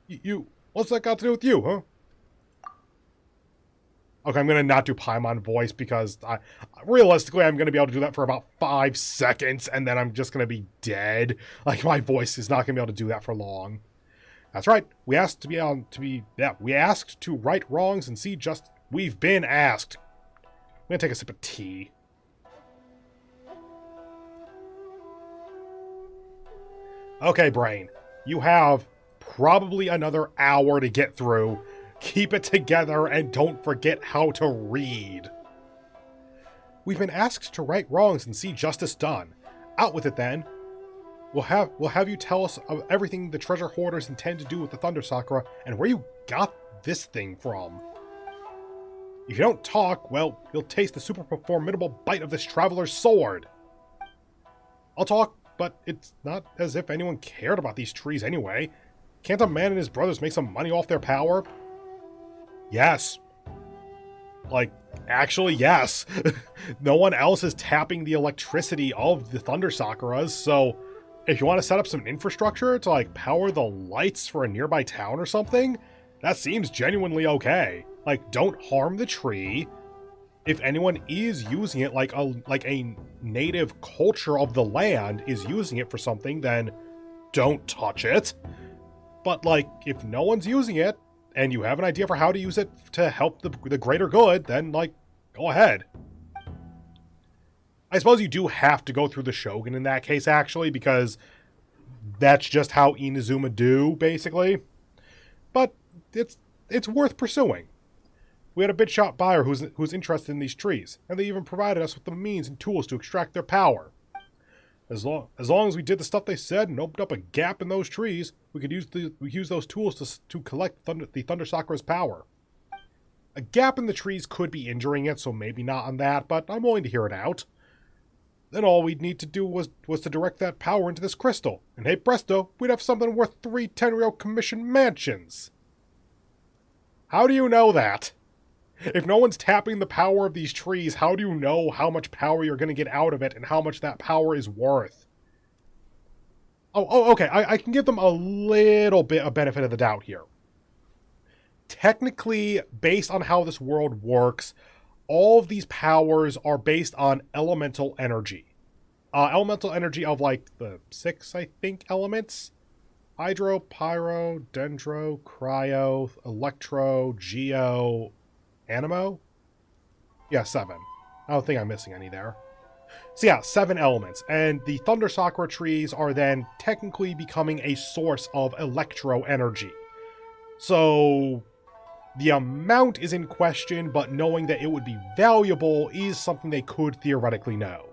You... What's that got to do with you, huh? Okay, I'm going to not do Paimon voice because realistically I'm going to be able to do that for about 5 seconds and then I'm just going to be dead. Like, my voice is not going to be able to do that for long. That's right. We asked we asked to right wrongs and see just... We've been asked. I'm going to take a sip of tea. Okay, brain. You have probably another hour to get through. Keep it together and don't forget how to read. We've been asked to right wrongs and see justice done. Out with it then. We'll have you tell us of everything the treasure hoarders intend to do with the Thunder Sakura and where you got this thing from. If you don't talk, well, you'll taste the super formidable bite of this traveler's sword. I'll talk, but it's not as if anyone cared about these trees anyway. Can't a man and his brothers make some money off their power? Yes. Like, actually, yes. No one else is tapping the electricity of the Thunder Sakuras, so if you want to set up some infrastructure to, like, power the lights for a nearby town or something, that seems genuinely okay. Like, don't harm the tree. If anyone is using it, like a native culture of the land is using it for something, then don't touch it. But, like, if no one's using it, and you have an idea for how to use it to help the greater good, then, like, go ahead. I suppose you do have to go through the Shogun in that case, actually, because that's just how Inazuma do, basically. But it's worth pursuing. We had a big shot buyer who's interested in these trees, and they even provided us with the means and tools to extract their power. As long as we did the stuff they said and opened up a gap in those trees, we could use those tools to collect the Thunder Sakura's power. A gap in the trees could be injuring it, so maybe not on that, but I'm willing to hear it out. Then all we'd need to do was to direct that power into this crystal, and hey presto, we'd have something worth 3 Tenryou commission mansions. How do you know that? If no one's tapping the power of these trees, how do you know how much power you're going to get out of it and how much that power is worth? Oh, okay, I can give them a little bit of benefit of the doubt here. Technically, based on how this world works, all of these powers are based on elemental energy. Elemental energy of, like, the 6, I think, elements? Hydro, Pyro, Dendro, Cryo, Electro, Geo... Animo? Yeah, 7. I don't think I'm missing any there. So yeah, 7 elements, and the Thunder Sakura trees are then technically becoming a source of electro energy. So the amount is in question, but knowing that it would be valuable is something they could theoretically know.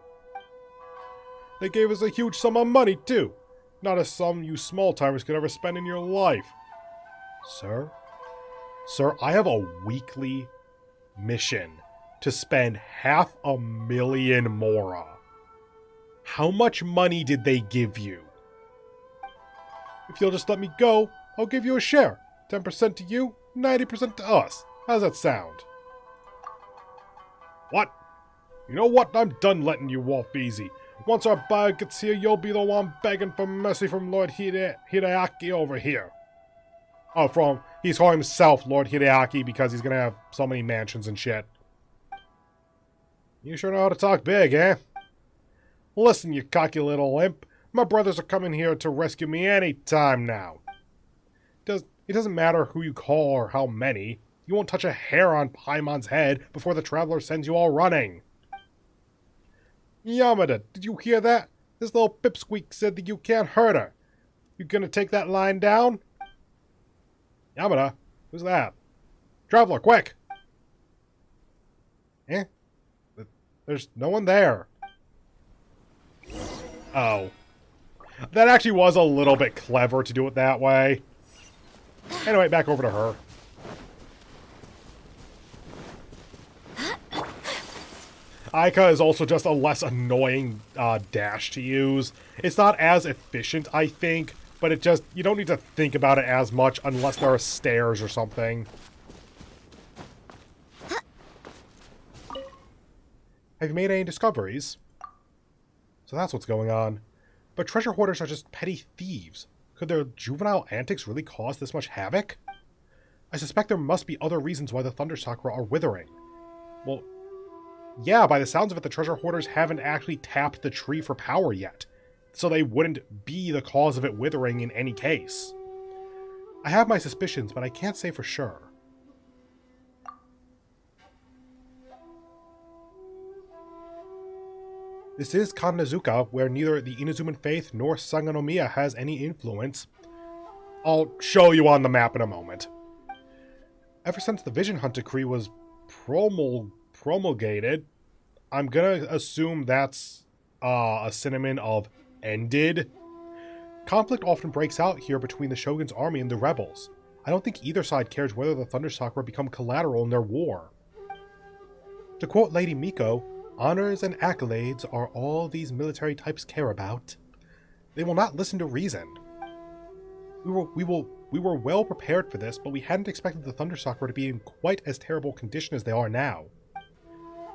They gave us a huge sum of money, too. Not a sum you small-timers could ever spend in your life. Sir? Sir, I have a weekly mission to spend 500,000 mora. How much money did they give you? If you'll just let me go, I'll give you a share. 10% to you, 90% to us. How's that sound? What? You know what? I'm done letting you off easy. Once our buyer gets here, you'll be the one begging for mercy from Lord Hideaki over here. Oh, he's calling himself Lord Hideaki because he's gonna have so many mansions and shit. You sure know how to talk big, eh? Listen, you cocky little imp. My brothers are coming here to rescue me any time now. It doesn't matter who you call or how many. You won't touch a hair on Paimon's head before the Traveler sends you all running. Yamada, did you hear that? This little pipsqueak said that you can't hurt her. You gonna take that line down? Yamada? Who's that? Traveler, quick! Eh? There's no one there. Oh. That actually was a little bit clever to do it that way. Anyway, back over to her. Aika is also just a less annoying dash to use. It's not as efficient, I think, but it just, you don't need to think about it as much unless there are stairs or something. Have you made any discoveries? So that's what's going on. But treasure hoarders are just petty thieves. Could their juvenile antics really cause this much havoc? I suspect there must be other reasons why the Thunder Sakura are withering. Well, yeah, by the sounds of it, the treasure hoarders haven't actually tapped the tree for power yet, so they wouldn't be the cause of it withering in any case. I have my suspicions, but I can't say for sure. This is Kanazuka, where neither the Inazuman faith nor Sangonomiya has any influence. I'll show you on the map in a moment. Ever since the Vision Hunt Decree was promulgated, I'm gonna assume that's a synonym of ended. Conflict often breaks out here between the Shogun's army and the rebels. I don't think either side cares whether the Thunder Sakura become collateral in their war. To quote Lady Miko, honors and accolades are all these military types care about. They will not listen to reason. We were well prepared for this, but we hadn't expected the Thunder Sakura to be in quite as terrible condition as they are now.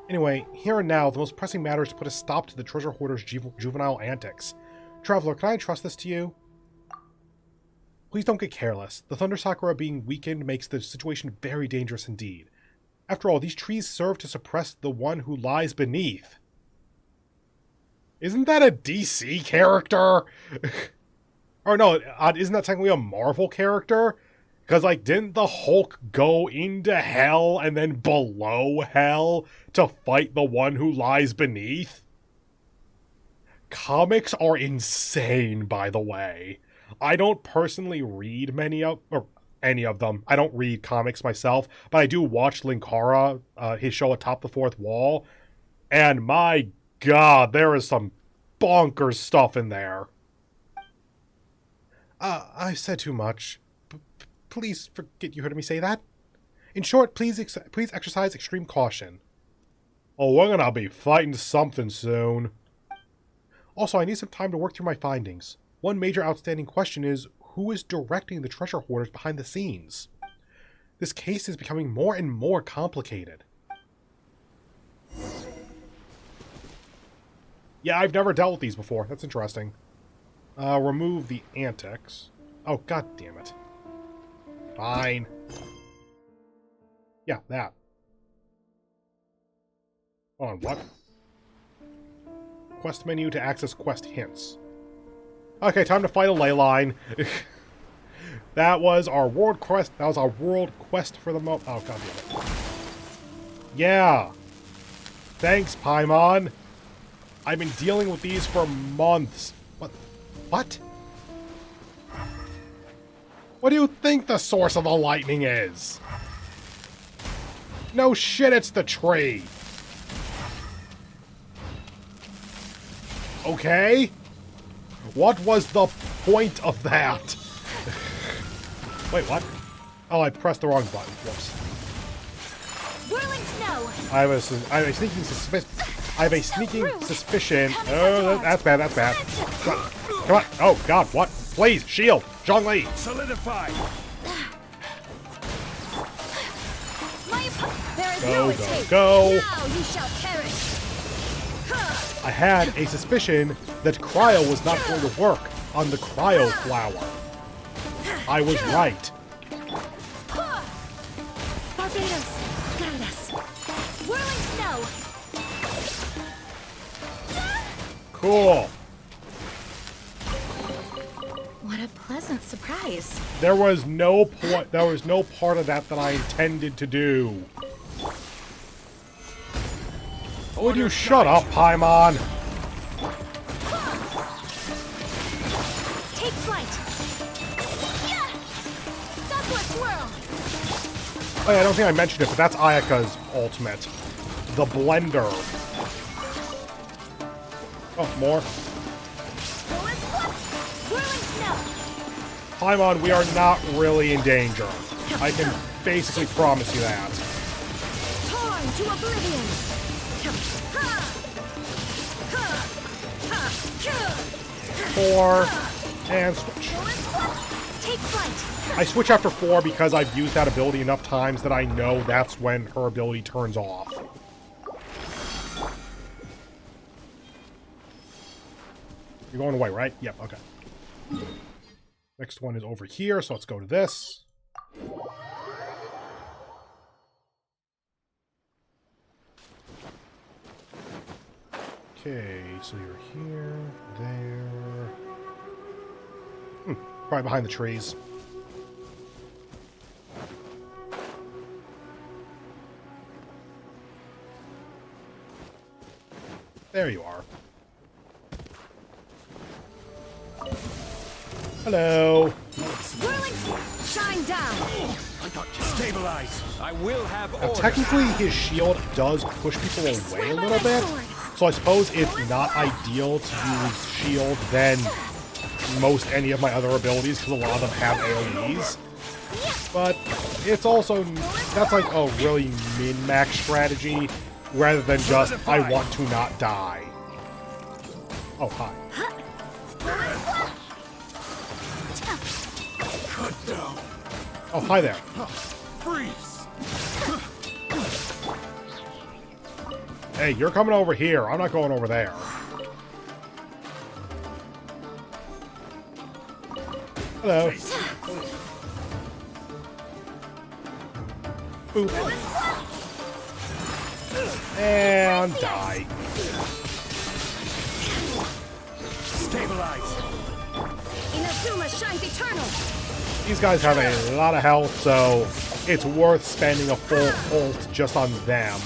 Anyway, here and now, the most pressing matter is to put a stop to the treasure hoarders' juvenile antics. Traveler, can I entrust this to you? Please don't get careless. The Thunder Sakura being weakened makes the situation very dangerous indeed. After all, these trees serve to suppress the one who lies beneath. Isn't that a DC character? Or no, isn't that technically a Marvel character? Because, like, didn't the Hulk go into hell and then below hell to fight the one who lies beneath? Comics are insane, by the way. I don't personally read any of them. I don't read comics myself, but I do watch Linkara, his show Atop the Fourth Wall, and my god, there is some bonkers stuff in there. I said too much. Please forget you heard me say that. In short, please exercise extreme caution. Oh, we're gonna be fighting something soon. Also, I need some time to work through my findings. One major outstanding question is, who is directing the treasure hoarders behind the scenes? This case is becoming more and more complicated. Yeah, I've never dealt with these before. That's interesting. Remove the antics. Oh, god damn it. Fine. Yeah, that. Hold on, what? Quest menu to access quest hints. Okay, time to fight a ley line. That was our world quest. That was our world quest for the moment. Oh, god damn it. Yeah. Thanks, Paimon. I've been dealing with these for months. What? What do you think the source of the lightning is? No shit, it's the tree. Okay. What was the point of that? Wait, what? Oh, I pressed the wrong button. Whoops. Whirling snow. I was thinking suspicious. I have a sneaking suspicion. Oh, that's bad, that's bad. Come on. Come on. Oh, God, what? Please, shield. Zhongli. Solidify. There is Go, no go, escape. go. Now you shall perish. I had a suspicion that cryo was not going to work on the cryo flower. I was right. Barbados, guide us. Whirling snow. Cool. What a pleasant surprise. There was no point. There was no part of that I intended to do. Would you shut up, Paimon? Take flight. Yeah. Southward swirl. Oh, yeah, I don't think I mentioned it, but that's Ayaka's ultimate. The blender. Oh, more. Whirling snow. Paimon, we are not really in danger. I can basically promise you that. Torn to oblivion. Four, and switch. Take flight. I switch after 4 because I've used that ability enough times that I know that's when her ability turns off. You're going away, right? Yep, okay. Next one is over here, so let's go to this. Okay, so you're here, there. Probably behind the trees. There you are. Hello. Whirling shine down. I got you. Stabilize. I will have Now, order. technically, his shield does push people away a little bit, so I suppose it's not ideal to use shield than most any of my other abilities, because a lot of them have AoEs. But it's also, that's like a really min-max strategy, rather than just, I want to not die. Oh, hi. Oh, hi there. Freeze. Hey, you're coming over here. I'm not going over there. Hello. Boop. And die. Stabilize. Inazuma shines eternal. These guys have a lot of health, so it's worth spending a full ult just on them.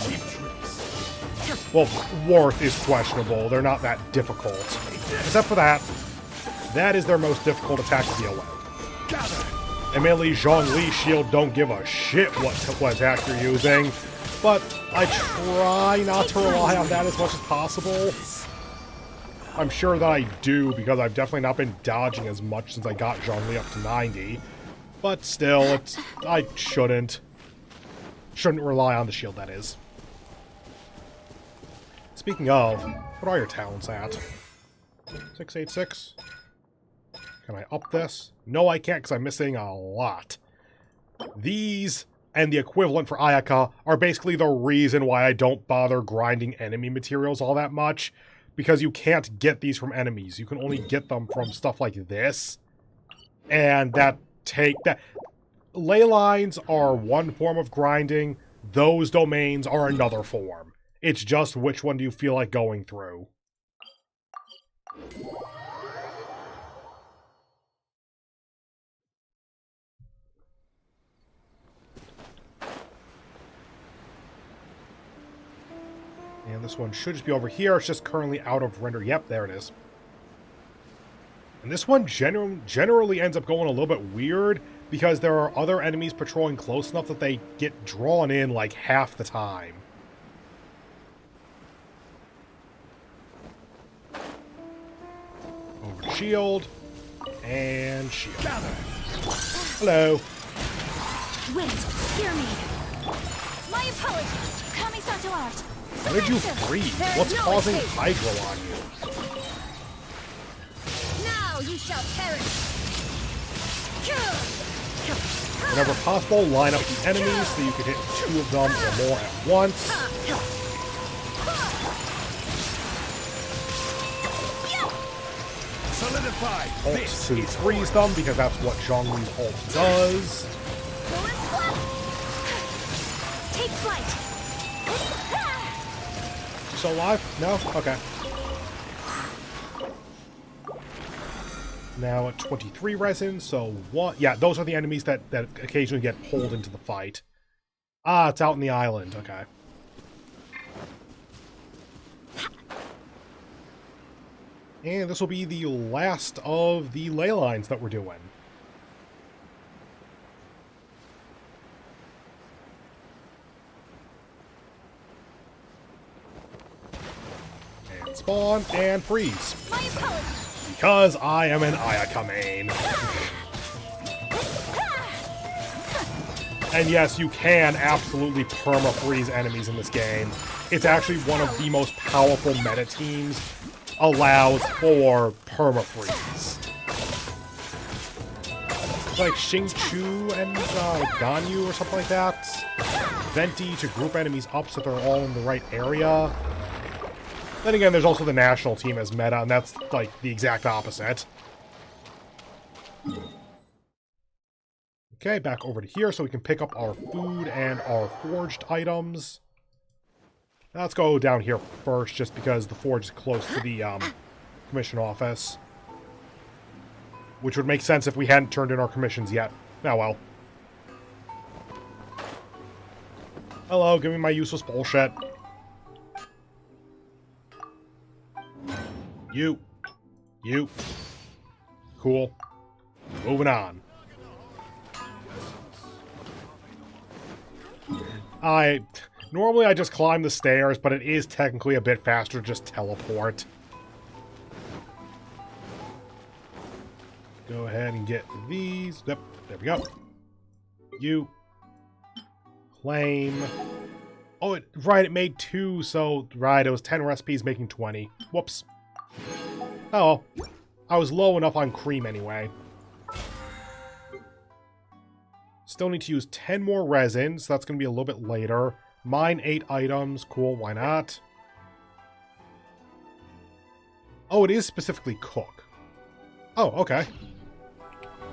Well, worth is questionable. They're not that difficult. Except for that. That is their most difficult attack to deal with. Admittedly, Zhongli's shield don't give a shit what attack you're using, but I try not to rely on that as much as possible. I'm sure that I do, because I've definitely not been dodging as much since I got Zhongli up to 90. But still, I shouldn't rely on the shield, that is. Speaking of, what are your talents at? 686? Can I up this? No, I can't, because I'm missing a lot. These, and the equivalent for Ayaka, are basically the reason why I don't bother grinding enemy materials all that much. Because you can't get these from enemies. You can only get them from stuff like this. And ley lines are one form of grinding. Those domains are another form. It's just which one do you feel like going through. And this one should just be over here. It's just currently out of render. Yep, there it is. And this one generally ends up going a little bit weird because there are other enemies patrolling close enough that they get drawn in like half the time. Over to shield. And shield. Hello. Wait, hear me. My apologies. Kami-sato art. How did you freeze? What's causing hydro on you? Now you shall perish. Whenever possible, line up the enemies so you can hit 2 of them or more at once. Solidify. Ult to freeze them because that's what Zhongli's ult does. Take flight. Still alive? No? Okay. Now at 23 resin, so one... Yeah, those are the enemies that occasionally get pulled into the fight. Ah, it's out in the island. Okay. And this will be the last of the ley lines that we're doing. And spawn and freeze. My apologies. Because I am an Ayaka main. And yes, you can absolutely perma-freeze enemies in this game. It's actually one of the most powerful meta teams. Allows for perma-freeze. Like Xingqiu and Ganyu or something like that. Venti to group enemies up so they're all in the right area. Then again, there's also the national team as meta, and that's like the exact opposite. Okay, back over to here so we can pick up our food and our forged items. Let's go down here first, just because the forge is close to the commission office. Which would make sense if we hadn't turned in our commissions yet. Oh well. Hello, give me my useless bullshit. You. Cool. Moving on. Normally I just climb the stairs, but it is technically a bit faster to just teleport. Go ahead and get these. Yep, there we go. You. Claim. Oh, right, it made 2, so... Right, it was 10 recipes making 20. Whoops. Oh, I was low enough on cream anyway. Still need to use 10 more resins, so that's going to be a little bit later. Mine 8 items. Cool, why not? Oh, it is specifically cook. Oh, okay.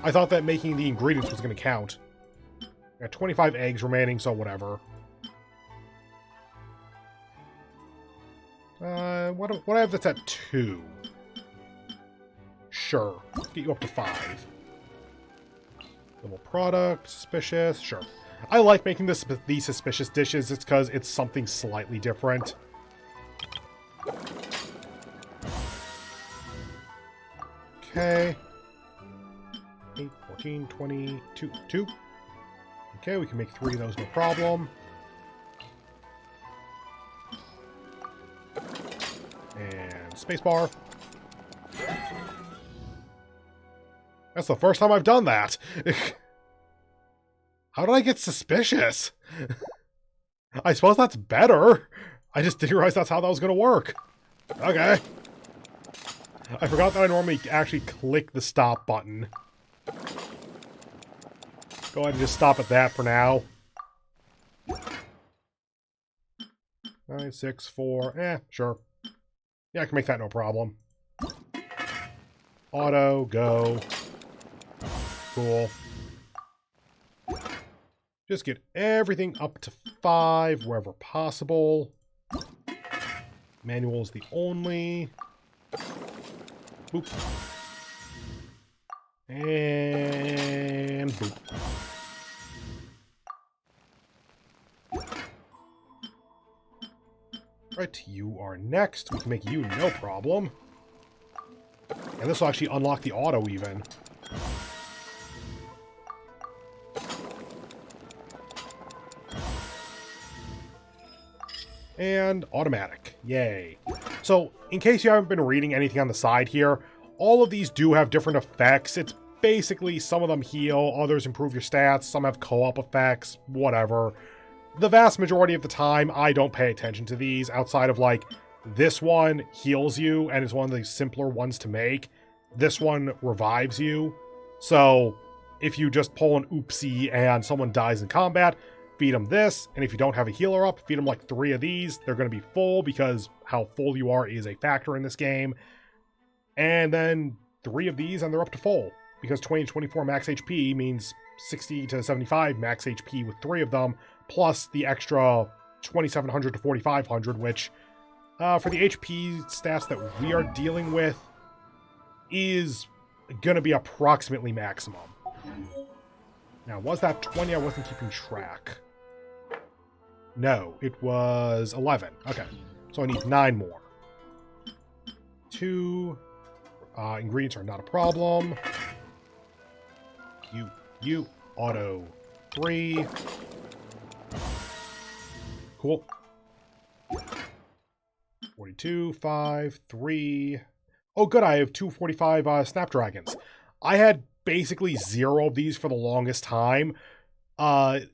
I thought that making the ingredients was going to count. I got 25 eggs remaining, so whatever. What do I have that's at 2? Sure. Let's get you up to 5. Little product, suspicious, sure. I like making these suspicious dishes, it's because it's something slightly different. Okay. 8, 14, 22, 2. Okay, we can make 3 of those, no problem. And spacebar. That's the first time I've done that. How did I get suspicious? I suppose that's better. I just didn't realize that's how that was going to work. Okay. I forgot that I normally actually click the stop button. Go ahead and just stop at that for now. 9, 6, 4. Sure. Yeah, I can make that no problem. Auto, go. Cool. Just get everything up to 5 wherever possible. Manual is the only. Boop. And boop. Right, you are next. We can make you no problem. And this will actually unlock the auto even. And automatic. Yay. So, in case you haven't been reading anything on the side here, all of these do have different effects. It's basically some of them heal, others improve your stats, some have co-op effects, whatever. the vast majority of the time, I don't pay attention to these outside of, like, this one heals you and is one of the simpler ones to make. This one revives you. So, if you just pull an oopsie and someone dies in combat, feed them this, and if you don't have a healer up, feed them like 3 of these. They're going to be full because how full you are is a factor in this game. And then 3 of these and they're up to full, because 20 to 24 max HP means 60 to 75 max HP with 3 of them, plus the extra 2700 to 4500, which for the HP stats that we are dealing with is going to be approximately maximum. Now, was that 20? I wasn't keeping track. No, it was 11. Okay, so I need 9 more. 2 ingredients are not a problem. You, auto. 3. Cool. 42, 5, 3. Oh, good, I have 245 Snapdragons. I had basically 0 of these for the longest time.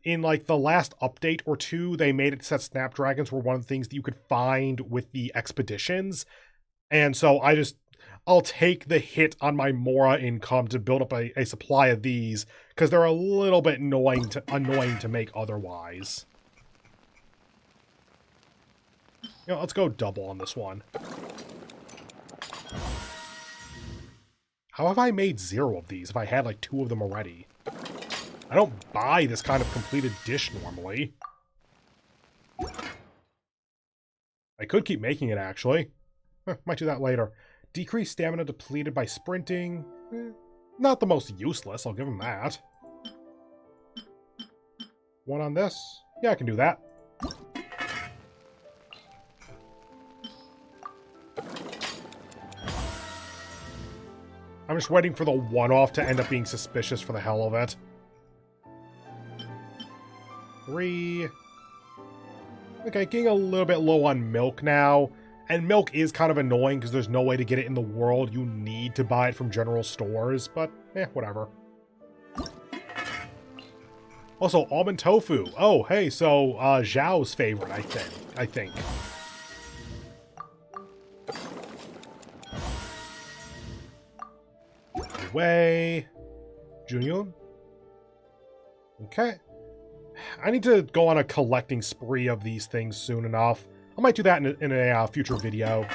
In like the last update or 2, they made it so that Snapdragons were one of the things that you could find with the expeditions. And so I'll take the hit on my Mora income to build up a supply of these, because they're a little bit annoying to make otherwise. You know, let's go double on this one. How have I made 0 of these if I had like 2 of them already? I don't buy this kind of completed dish normally. I could keep making it, actually. Might do that later. Decrease stamina depleted by sprinting. Not the most useless, I'll give him that. 1 on this? Yeah, I can do that. I'm just waiting for the one-off to end up being suspicious for the hell of it. 3. Okay, getting a little bit low on milk now. And milk is kind of annoying because there's no way to get it in the world. You need to buy it from general stores, but whatever. Also, almond tofu. Oh, hey, so Zhao's favorite, I think. Away. Junyun. Okay. I need to go on a collecting spree of these things soon enough. I might do that in a future video.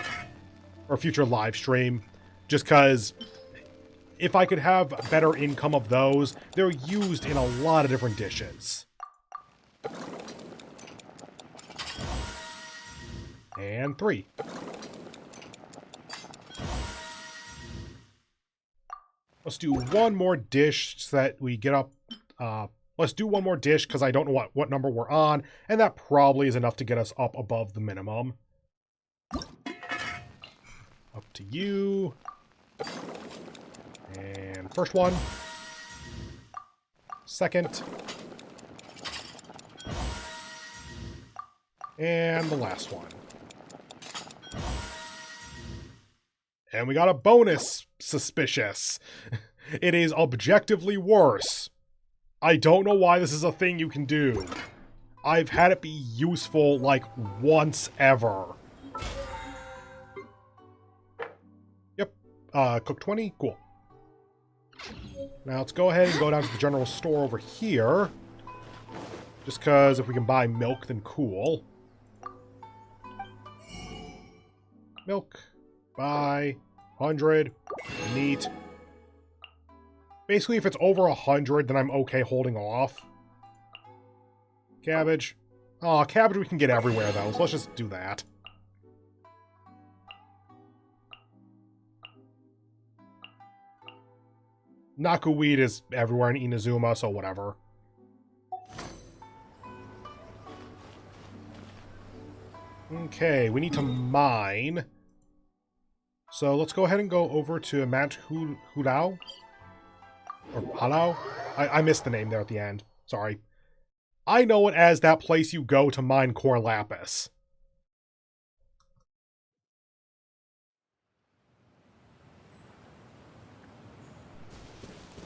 Or future live stream. Just because if I could have better income of those, they're used in a lot of different dishes. And 3. Let's do one more dish so that we get up. Let's do one more dish because I don't know what number we're on, and that probably is enough to get us up above the minimum. Up to you. And first one. Second. And the last one. And we got a bonus suspicious. It is objectively worse. I don't know why this is a thing you can do. I've had it be useful, like, once ever. Yep. Cook 20? Cool. Now let's go ahead and go down to the general store over here. Just because if we can buy milk, then cool. Milk. Buy. 100. Neat. Basically, if it's over 100, then I'm okay holding off. Cabbage. Aw, cabbage we can get everywhere, though, so let's just do that. Nakuweed is everywhere in Inazuma, so whatever. Okay, we need to mine. So let's go ahead and go over to Mount Hulao. Or Palau? I missed the name there at the end. Sorry. I know it as that place you go to mine core lapis.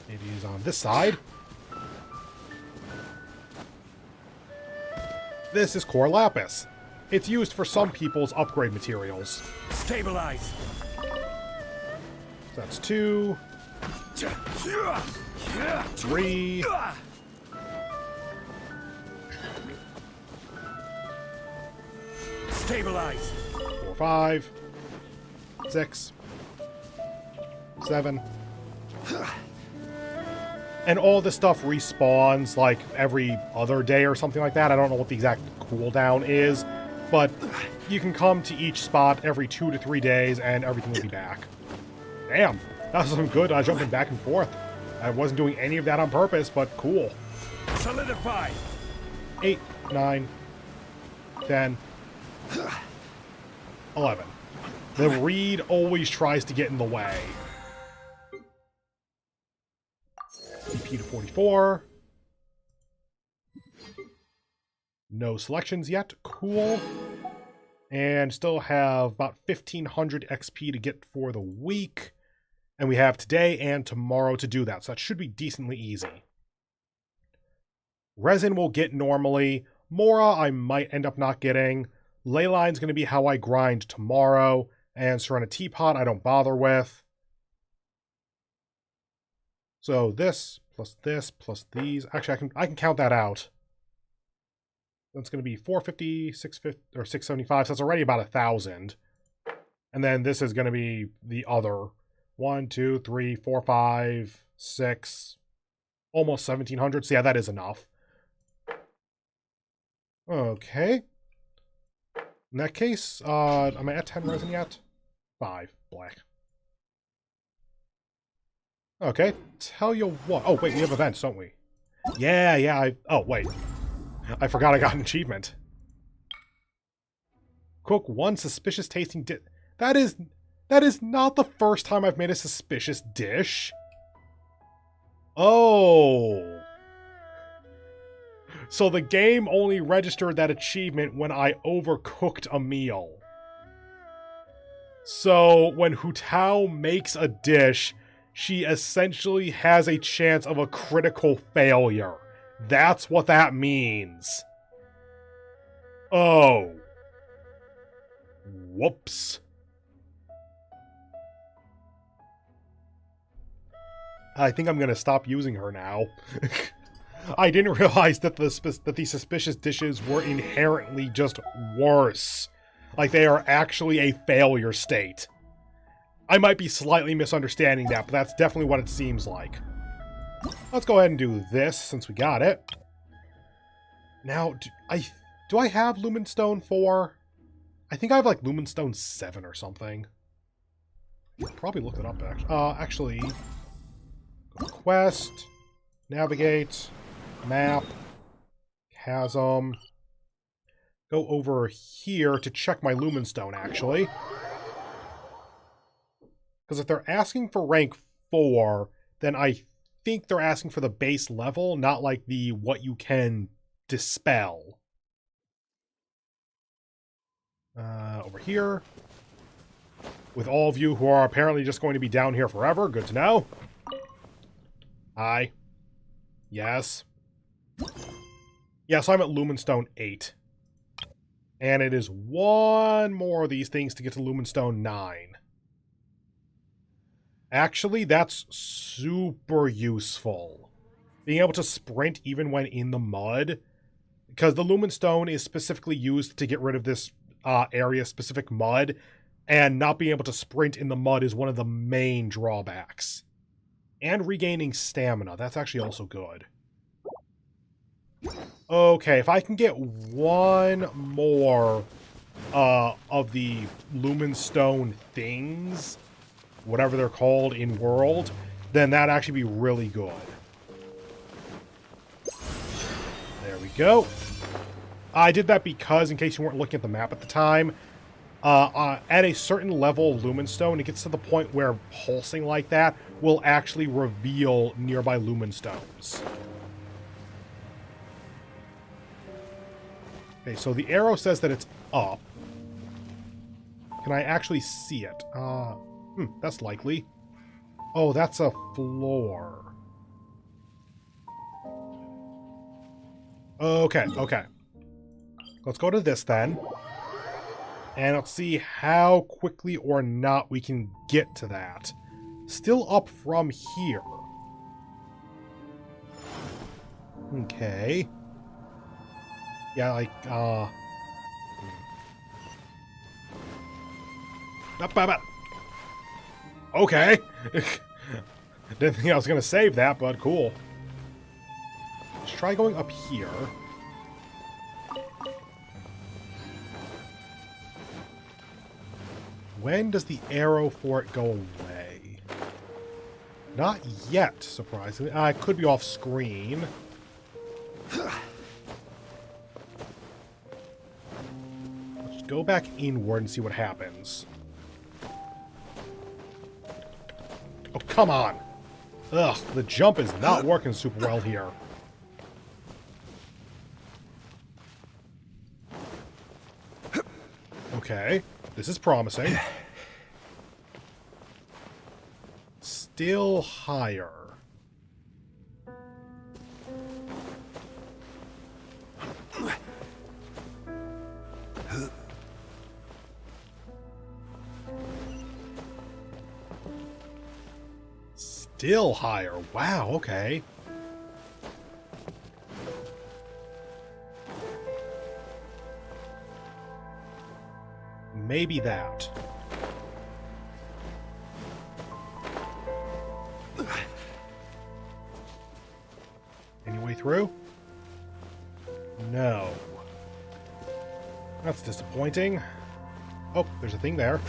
It is on this side. This is core lapis. It's used for some people's upgrade materials. Stabilize. So that's 2, 3. Stabilize. 4, 5, 6, 7. And all this stuff respawns like every other day or something like that. I don't know what the exact cooldown is, but you can come to each spot every 2 to 3 days and everything will be back. Damn, that was some good jumping back and forth. I wasn't doing any of that on purpose, but cool. Solidify. 8, 9, 10, 11. The reed always tries to get in the way. EP to 44. No selections yet. Cool. And still have about 1,500 XP to get for the week. And we have today and tomorrow to do that. So that should be decently easy. Resin we'll get normally. Mora I might end up not getting. Leyline's going to be how I grind tomorrow. And Serena Teapot I don't bother with. So this plus these. Actually, I can count that out. That's going to be 450, 650, or 675. So it's already about 1,000. And then this is going to be the other 1, 2, 3, 4, 5, 6, almost 1,700. So yeah, that is enough. Okay. In that case, am I at 10 resin yet? 5 black. Okay, tell you what. Oh, wait, we have events, don't we? Yeah, oh, wait. I forgot I got an achievement. Cook 1 suspicious tasting dish. That is not the first time I've made a suspicious dish. Oh. So the game only registered that achievement when I overcooked a meal. So when Hu Tao makes a dish, she essentially has a chance of a critical failure. That's what that means. Oh. Whoops. I think I'm going to stop using her now. I didn't realize that the suspicious dishes were inherently just worse. Like they are actually a failure state. I might be slightly misunderstanding that, but that's definitely what it seems like. Let's go ahead and do this since we got it. Now, do I have Lumenstone 4? I think I have like Lumenstone 7 or something. Probably look it up actually. Go to quest, navigate, map, chasm. Go over here to check my Lumenstone actually. Because if they're asking for rank 4, then I think they're asking for the base level, not like the what you can dispel. Over here. With all of you who are apparently just going to be down here forever. Good to know. Hi. Yes. Yes, I'm at Lumenstone 8. And it is one more of these things to get to Lumenstone 9. Actually, that's super useful. Being able to sprint even when in the mud. Because the Lumenstone is specifically used to get rid of this area-specific mud. And not being able to sprint in the mud is one of the main drawbacks. And regaining stamina. That's actually also good. Okay, if I can get one more of the Lumenstone things, whatever they're called in World, then that'd actually be really good. There we go. I did that because, in case you weren't looking at the map at the time, at a certain level of Lumenstone, it gets to the point where pulsing like that will actually reveal nearby Lumenstones. Okay, so the arrow says that it's up. Can I actually see it? That's likely. Oh, that's a floor. Okay. Let's go to this then. And let's see how quickly or not we can get to that. Still up from here. Okay. Yeah, like, okay. Didn't think I was going to save that, but cool. Let's try going up here. When does the arrow for it go away? Not yet, surprisingly. It could be off screen. Let's go back inward and see what happens. Oh, come on! Ugh, the jump is not working super well here. Okay, this is promising. Still higher. Still higher. Wow, okay. Maybe that. Any way through? No. That's disappointing. Oh, there's a thing there.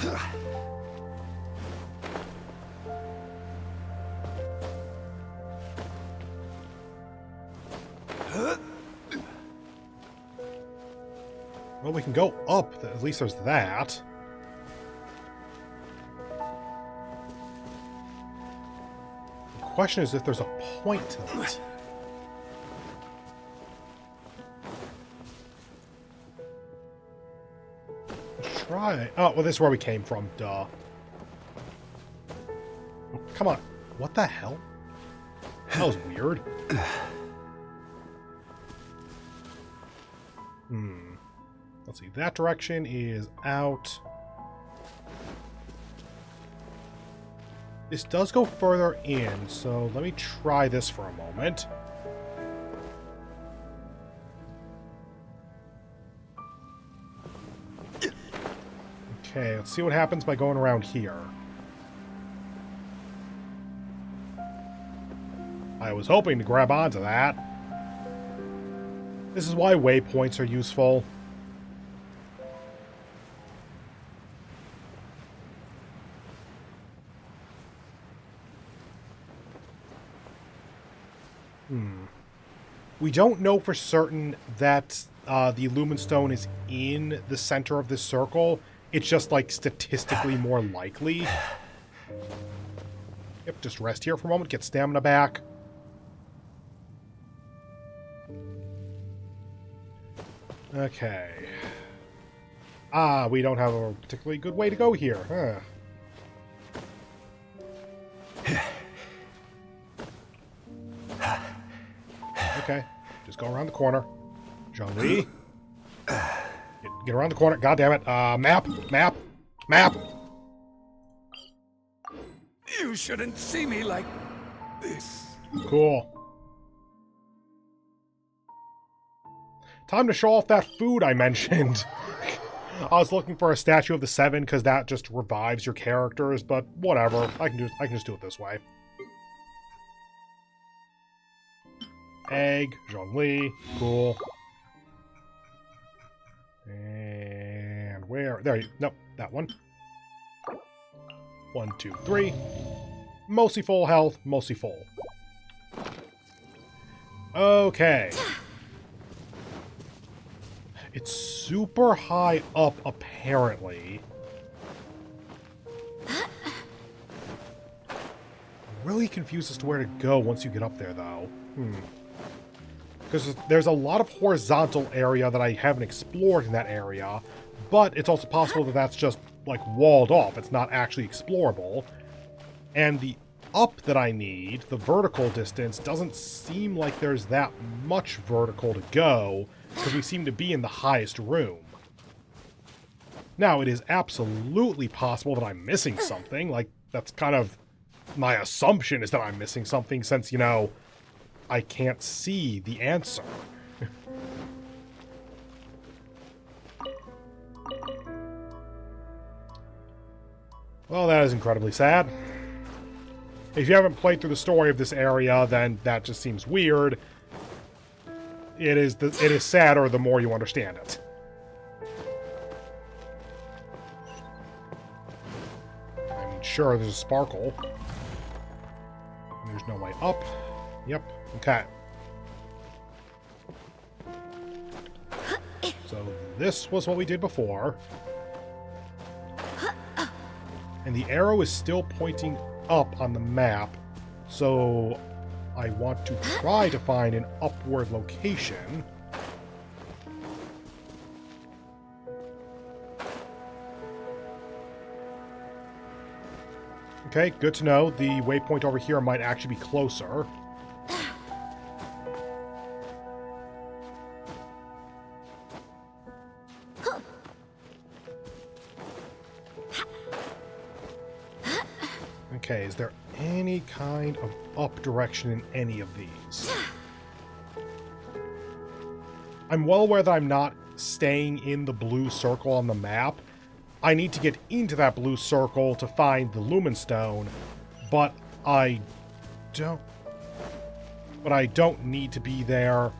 Well, we can go up. At least there's that. The question is if there's a point to it. Let's try. Oh, well, this is where we came from. Duh. Oh, come on. What the hell? That was weird. Let's see, that direction is out. This does go further in, so let me try this for a moment. Okay, let's see what happens by going around here. I was hoping to grab onto that. This is why waypoints are useful. We don't know for certain that the Lumenstone is in the center of this circle. It's just, like, statistically more likely. Yep, just rest here for a moment, get stamina back. Okay. We don't have a particularly good way to go here, huh? Okay, just go around the corner. Zhongli. Get around the corner. God damn it. Map. You shouldn't see me like this. Cool. Time to show off that food I mentioned. I was looking for a statue of the Seven because that just revives your characters, but whatever. I can just do it this way. Egg, Zhongli, cool. And where? There you, nope, that one. 1, 2, 3. Mostly full health, mostly full. Okay. It's super high up, apparently. Really confused as to where to go once you get up there, though. Because there's a lot of horizontal area that I haven't explored in that area, but it's also possible that that's just, like, walled off. It's not actually explorable. And the up that I need, the vertical distance, doesn't seem like there's that much vertical to go, because we seem to be in the highest room. Now, it is absolutely possible that I'm missing something. Like, that's kind of my assumption, is that I'm missing something since, you know, I can't see the answer. Well, that is incredibly sad. If you haven't played through the story of this area, then that just seems weird. It is sadder the more you understand it. I mean, sure, there's a sparkle. There's no way up. Yep. Okay. So this was what we did before. And the arrow is still pointing up on the map, so I want to try to find an upward location. Okay, good to know. The waypoint over here might actually be closer. Okay, is there any kind of up direction in any of these? I'm well aware that I'm not staying in the blue circle on the map. I need to get into that blue circle to find the Lumen Stone, but I don't need to be there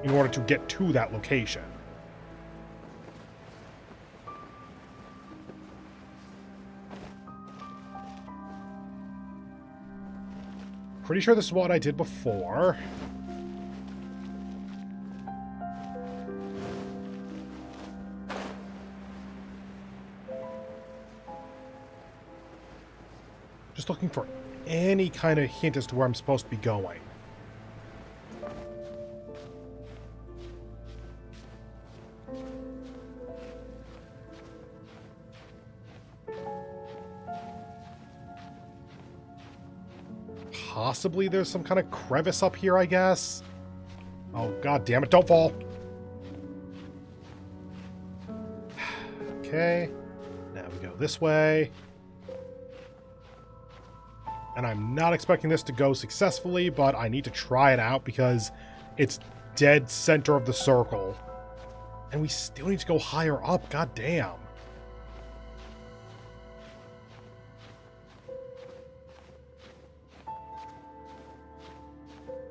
in order to get to that location. Pretty sure this is what I did before. Just looking for any kind of hint as to where I'm supposed to be going. Possibly there's some kind of crevice up here, I guess. Oh, god damn it, don't fall. Okay. Now we go this way. And I'm not expecting this to go successfully, but I need to try it out because it's dead center of the circle. And we still need to go higher up, god damn.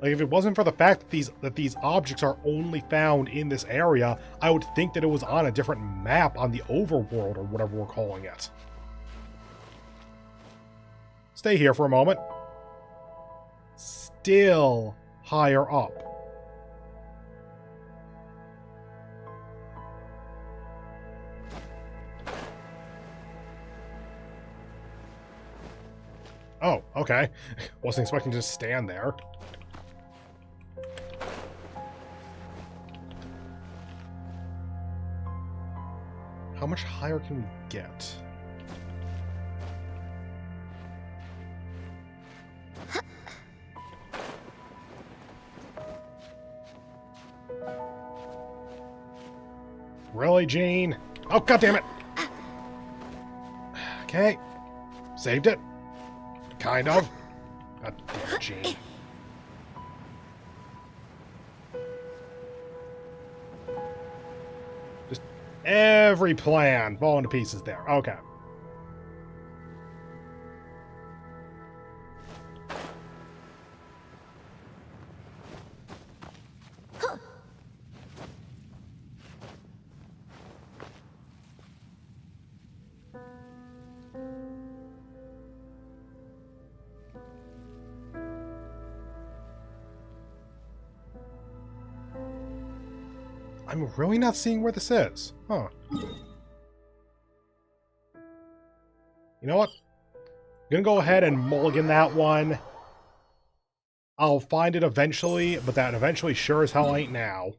Like, if it wasn't for the fact that these objects are only found in this area, I would think that it was on a different map on the overworld, or whatever we're calling it. Stay here for a moment. Still higher up. Oh, okay. Wasn't expecting to just stand there. How much higher can we get? Really, Gene? Oh, goddammit! Okay. Saved it. Kind of. God damn it, Gene. Just every plan falling to pieces there. Okay. I'm really not seeing where this is. Huh. You know what? I'm gonna go ahead and mulligan that one. I'll find it eventually, but that eventually sure as hell ain't now.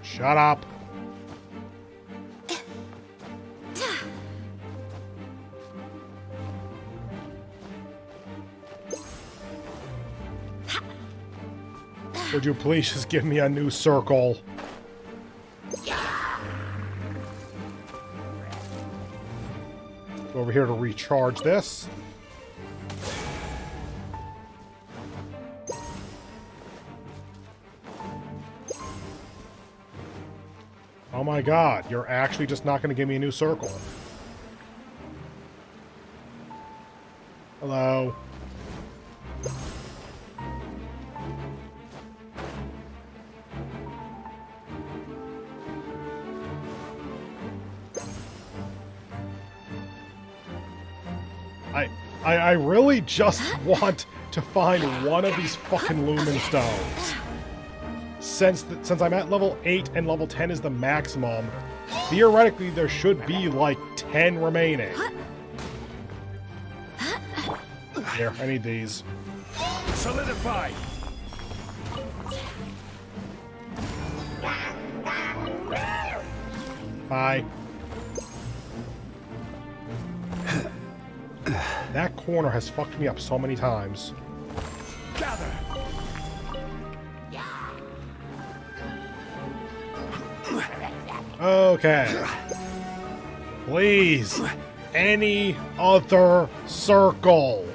Shut up. Would you please just give me a new circle? Go over here to recharge this. Oh my god, you're actually just not going to give me a new circle. Hello. I really just want to find one of these fucking lumen stones. Since I'm at level 8 and level 10 is the maximum, theoretically there should be like 10 remaining. Here, I need these. Solidify! Bye. That corner has fucked me up so many times. Gather! Okay. Please. Any other circle.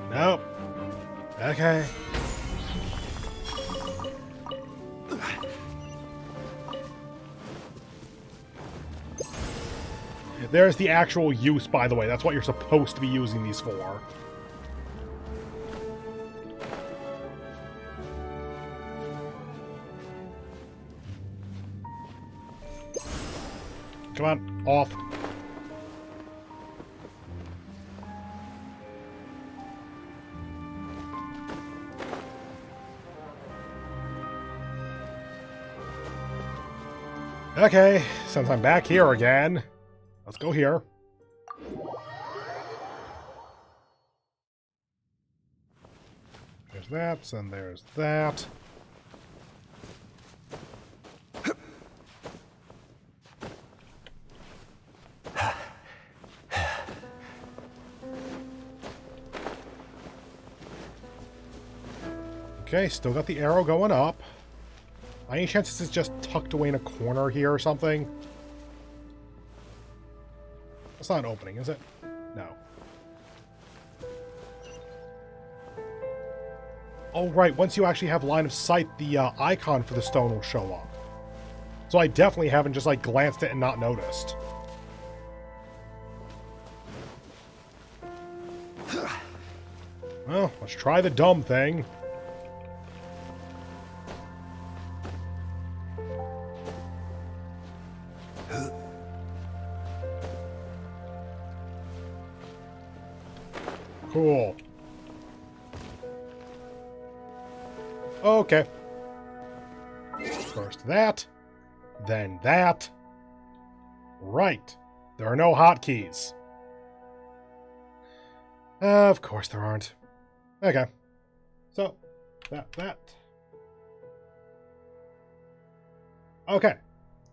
Nope. Okay. There's the actual use, by the way. That's what you're supposed to be using these for. Come on, off. Okay, since I'm back here again, let's go here. There's that, and there's that. Okay, still got the arrow going up. By any chance this is just tucked away in a corner here or something? That's not an opening, is it? No. Oh, right. Once you actually have line of sight, the icon for the stone will show up. So I definitely haven't just, like, glanced at it and not noticed. Well, let's try the dumb thing. Cool. Okay. First that, then that. Right. There are no hotkeys. Of course there aren't. Okay. So, that. Okay.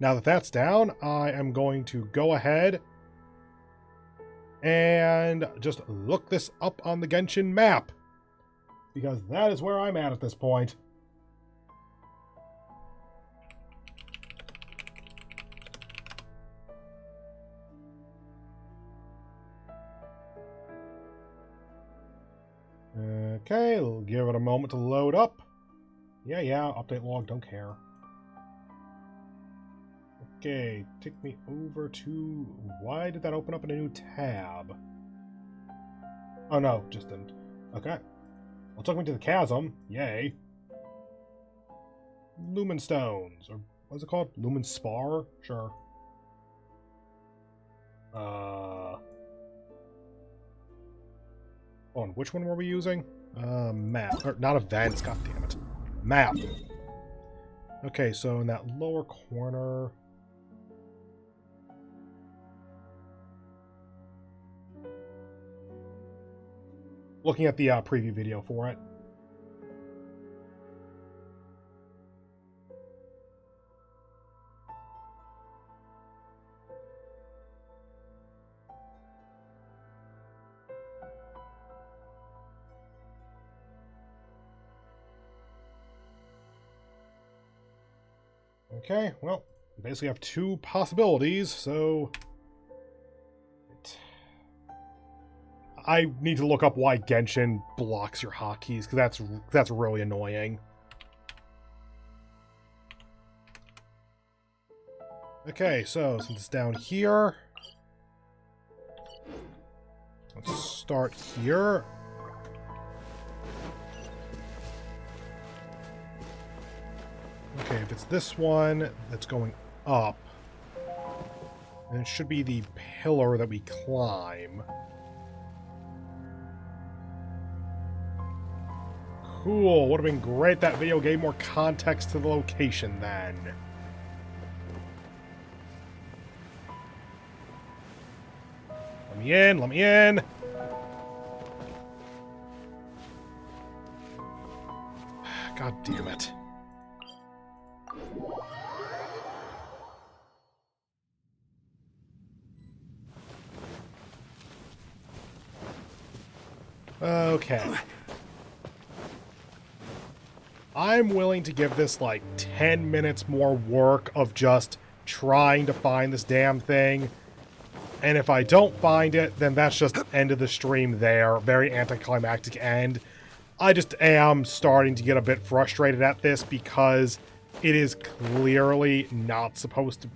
Now that that's down, I am going to go ahead and just look this up on the Genshin map, because that is where I'm at this point. Okay, we'll give it a moment to load up. Yeah, update log, don't care. Okay, take me over to... Why did that open up in a new tab? Oh no, just didn't. Okay. Well, it took me to the chasm. Yay. Lumen stones. Or what's it called? Lumen spar? Sure. Hold on, which one were we using? Map. Or, not events, god damn it. Map. Okay, so in that lower corner... Looking at the preview video for it. Okay, well, basically have two possibilities, so... I need to look up why Genshin blocks your hotkeys, because that's really annoying. Okay, so since it's down here, let's start here. Okay, if it's this one that's going up, then it should be the pillar that we climb. Cool, would have been great that video gave more context to the location then. Let me in, let me in! God damn it. Okay. I'm willing to give this like 10 minutes more work of just trying to find this damn thing. And if I don't find it, then that's just the end of the stream there. Very anticlimactic end. I just am starting to get a bit frustrated at this because it is clearly not supposed to...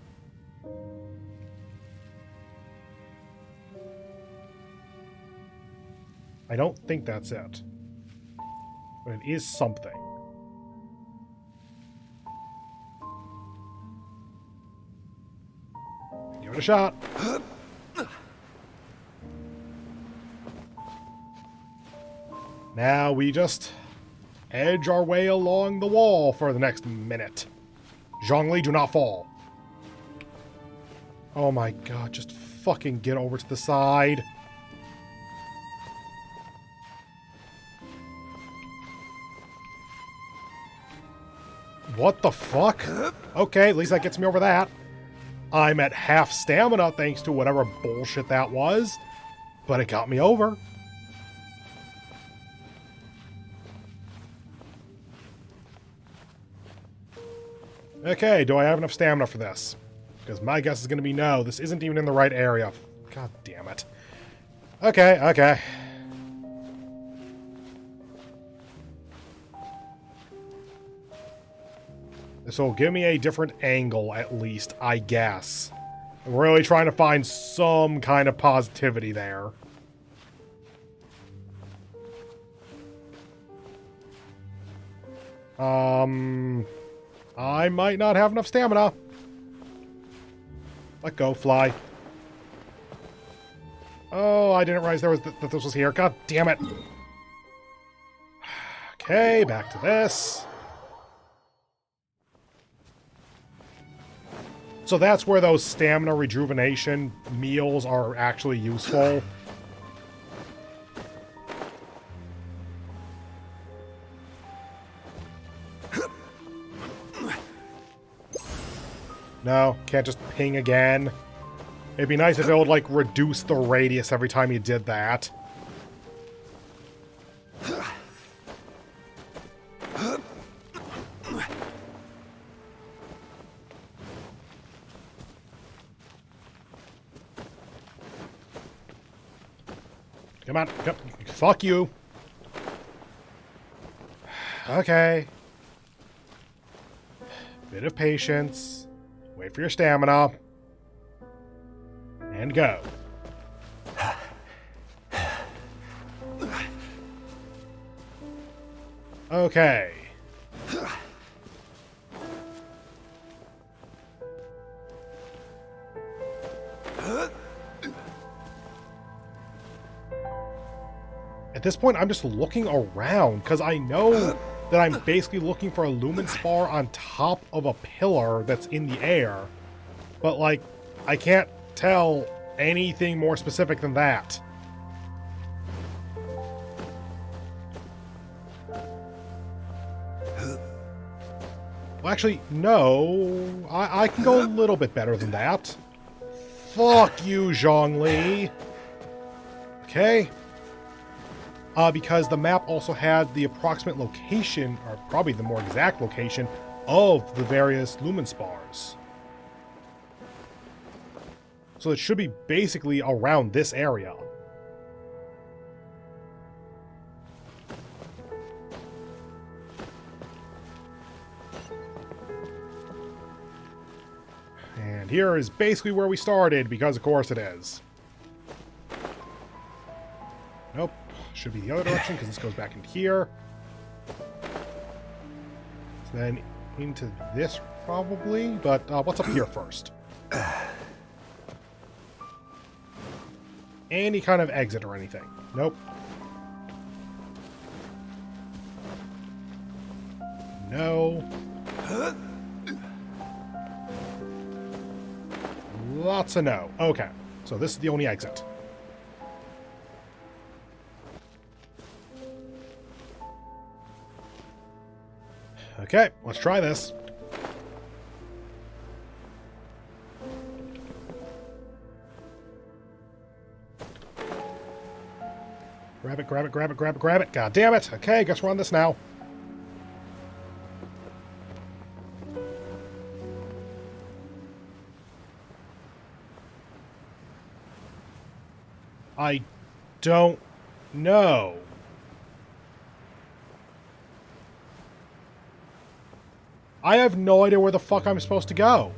I don't think that's it. But it is something. Give it a shot. Now we just edge our way along the wall for the next minute. Zhongli, do not fall. Oh my god, just fucking get over to the side. What the fuck? Okay, at least that gets me over that. I'm at half stamina thanks to whatever bullshit that was, but it got me over. Okay, do I have enough stamina for this? Because my guess is going to be no. This isn't even in the right area. God damn it. Okay, okay. This will give me a different angle, at least, I guess. I'm really trying to find some kind of positivity there. I might not have enough stamina. Let go, fly. Oh, I didn't realize that this was here. God damn it. Okay, back to this. So that's where those stamina rejuvenation meals are actually useful. No, can't just ping again. It'd be nice if it would, like, reduce the radius every time you did that. Come on. Come. Fuck you. Okay. Bit of patience. Wait for your stamina. And go. Okay. At this point, I'm just looking around, because I know that I'm basically looking for a lumen spar on top of a pillar that's in the air. But, like, I can't tell anything more specific than that. Well, actually, no. I can go a little bit better than that. Fuck you, Zhongli. Okay. Because the map also had the approximate location, or probably the more exact location, of the various lumen spars. So it should be basically around this area. And here is basically where we started, because of course it is. Nope. Should be the other direction, because this goes back into here. So then into this, probably. But what's up here first? Any kind of exit or anything? Nope. No. Lots of no. Okay. So this is the only exit. Okay, let's try this. Grab it, grab it, grab it, grab it, grab it. God damn it. Okay, guess we're on this now. I don't know. I have no idea where the fuck I'm supposed to go.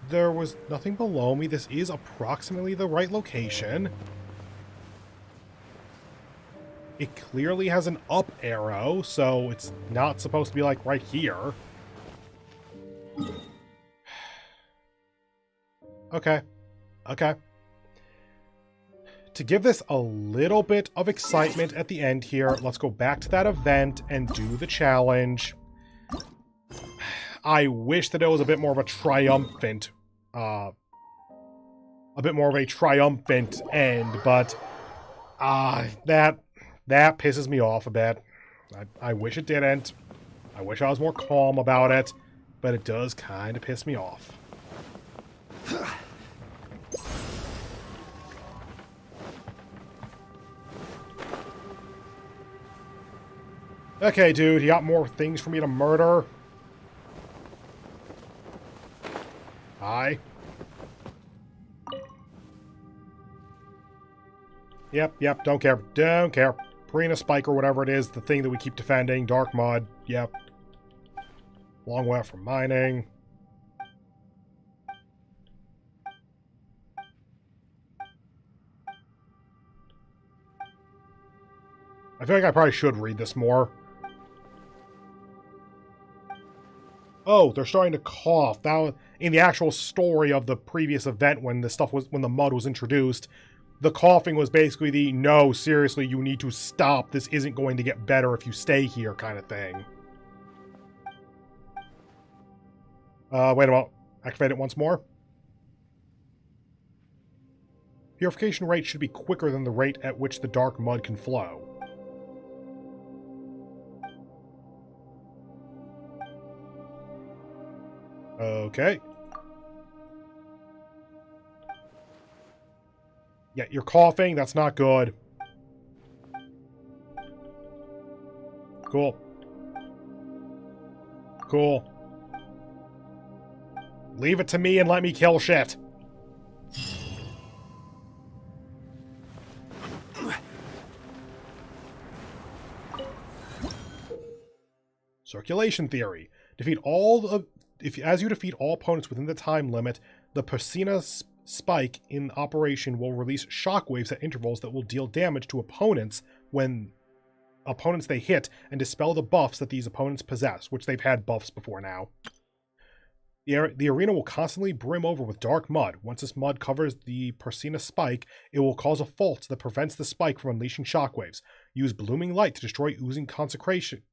There was nothing below me. This is approximately the right location. It clearly has an up arrow, so it's not supposed to be like right here. Okay. Okay. To give this a little bit of excitement at the end here, let's go back to that event and do the challenge. I wish that it was a bit more of a triumphant, end, but that pisses me off a bit. I wish it didn't. I wish I was more calm about it, but it does kind of piss me off. Okay, dude, you got more things for me to murder? Hi. Yep, don't care. Don't care. Perina Spike or whatever it is, the thing that we keep defending. Dark Mud, yep. Long way out from mining. I feel like I probably should read this more. Oh, they're starting to cough. Now, in the actual story of the previous event when the mud was introduced, the coughing was basically the, no, seriously, you need to stop. This isn't going to get better if you stay here kind of thing. Wait a minute. Activate it once more. Purification rate should be quicker than the rate at which the dark mud can flow. Okay. Yeah, you're coughing. That's not good. Cool. Cool. Leave it to me and let me kill shit. Circulation theory. As you defeat all opponents within the time limit, the Persina Spike in operation will release shockwaves at intervals that will deal damage to opponents when opponents they hit and dispel the buffs that these opponents possess, which they've had buffs before now. The arena will constantly brim over with dark mud. Once this mud covers the Persina Spike, it will cause a fault that prevents the spike from unleashing shockwaves. Use blooming light to destroy oozing concretions,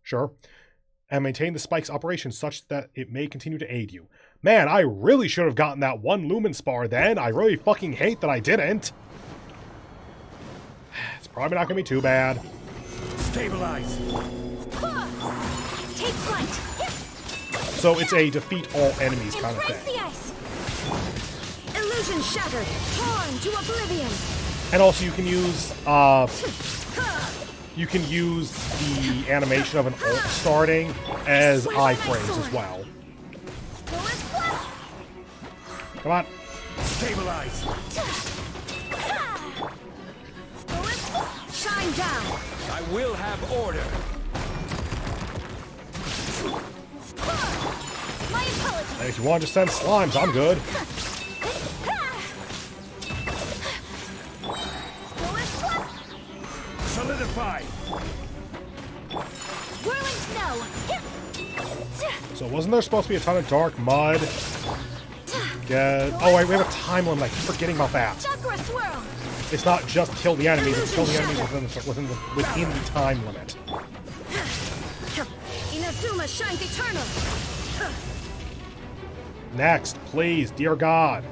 sure, and maintain the spike's operation such that it may continue to aid you. Man, I really should have gotten that one lumen spar then. I really fucking hate that I didn't. It's probably not going to be too bad. Stabilize. Take flight. So it's a defeat all enemies kind of Embrace thing. the ice. Illusion shattered. Torn to oblivion. And also you can use the animation of an ult starting as iframes as well. Come on. Stabilize. Shine down. I will have order. My apologies. And if you want to send slimes, I'm good. Solidify. Whirling snow. So wasn't there supposed to be a ton of dark mud? Oh wait, we have a time limit. I keep forgetting about that. Chakra swirl. It's not just kill the enemies, it's kill the enemies within the time limit. Inazuma shines eternal. Next, please, dear God.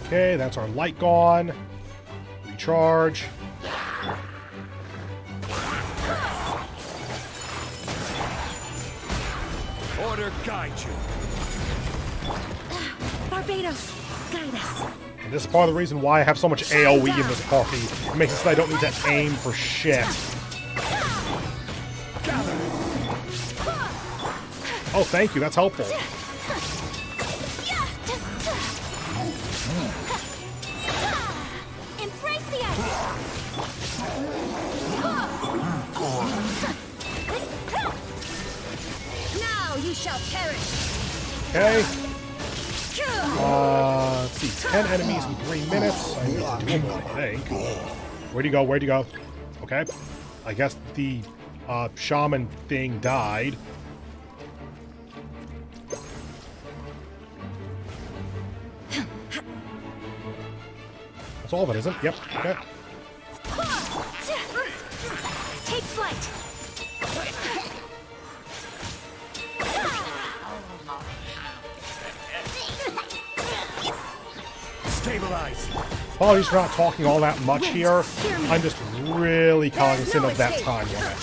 Okay, that's our light gone. Recharge. Order guide you. Barbados, guide us. And this is part of the reason why I have so much AoE in this party. It makes it so that I don't need to aim for shit. Oh, thank you, that's helpful. Embrace the ice. Now you shall perish. Okay. Let's see, 10 enemies in 3 minutes. I need to do more, I think. Where'd you go? Where'd you go? Okay. I guess the shaman thing died. That's all of it, isn't it? Yep. Okay. Take flight. Stabilize. Apologies for not talking all that much here. I'm just really cognizant of that time limit.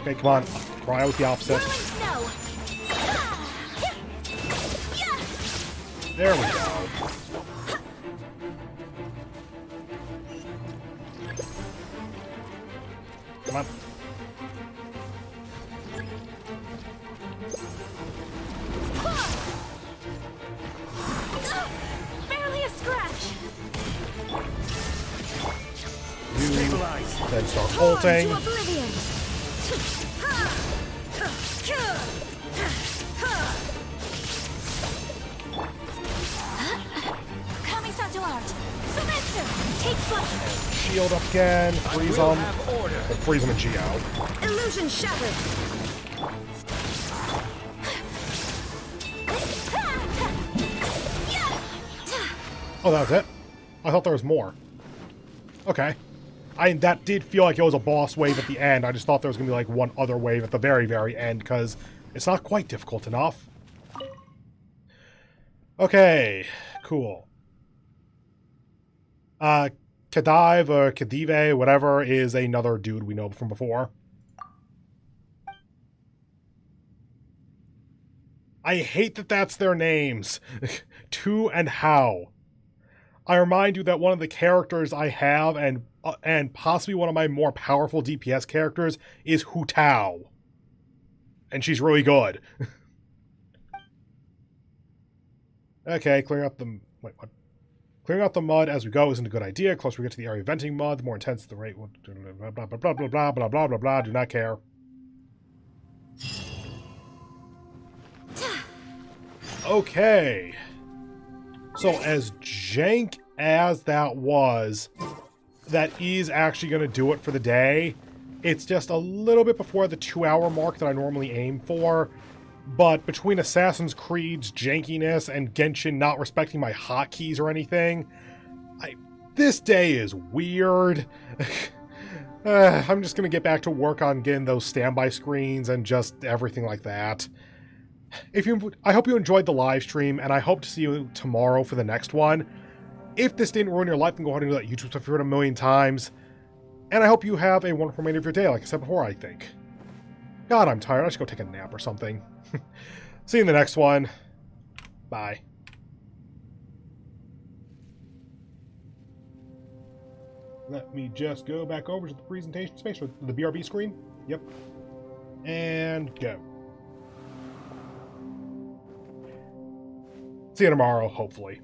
Okay, come on. Try out the opposite. There we go. Come on. Barely a scratch. Stabilize. Then start ulting. To oblivion. Coming to art. Sumetsu, take flight. Shield up again. Freeze them. Freeze them in Geo. Illusion shattered. Oh, that was it? I thought there was more. Okay. That did feel like it was a boss wave at the end. I just thought there was going to be like one other wave at the very, very end, because it's not quite difficult enough. Okay. Cool. Kadive or Kadive, whatever, is another dude we know from before. I hate that that's their names. Tu and How. I remind you that one of the characters I have, and possibly one of my more powerful DPS characters, is Hu Tao. And she's really good. Okay, clearing out the... Wait, what? Clearing out the mud as we go isn't a good idea. The closer we get to the area of venting mud, the more intense the rate will... Blah, blah, blah, blah, blah, blah, blah, blah, blah, blah. Do not care. Okay. So as jank as that was, that is actually going to do it for the day. It's just a little bit before the 2-hour mark that I normally aim for. But between Assassin's Creed's jankiness and Genshin not respecting my hotkeys or anything, this day is weird. I'm just going to get back to work on getting those standby screens and just everything like that. I hope you enjoyed the live stream, and I hope to see you tomorrow for the next one. If this didn't ruin your life, then go ahead and do that YouTube stuff you've heard a million times. And I hope you have a wonderful remainder of your day, like I said before, I think. God, I'm tired. I should go take a nap or something. See you in the next one. Bye. Let me just go back over to the presentation space with the BRB screen. Yep. And go. See you tomorrow, hopefully.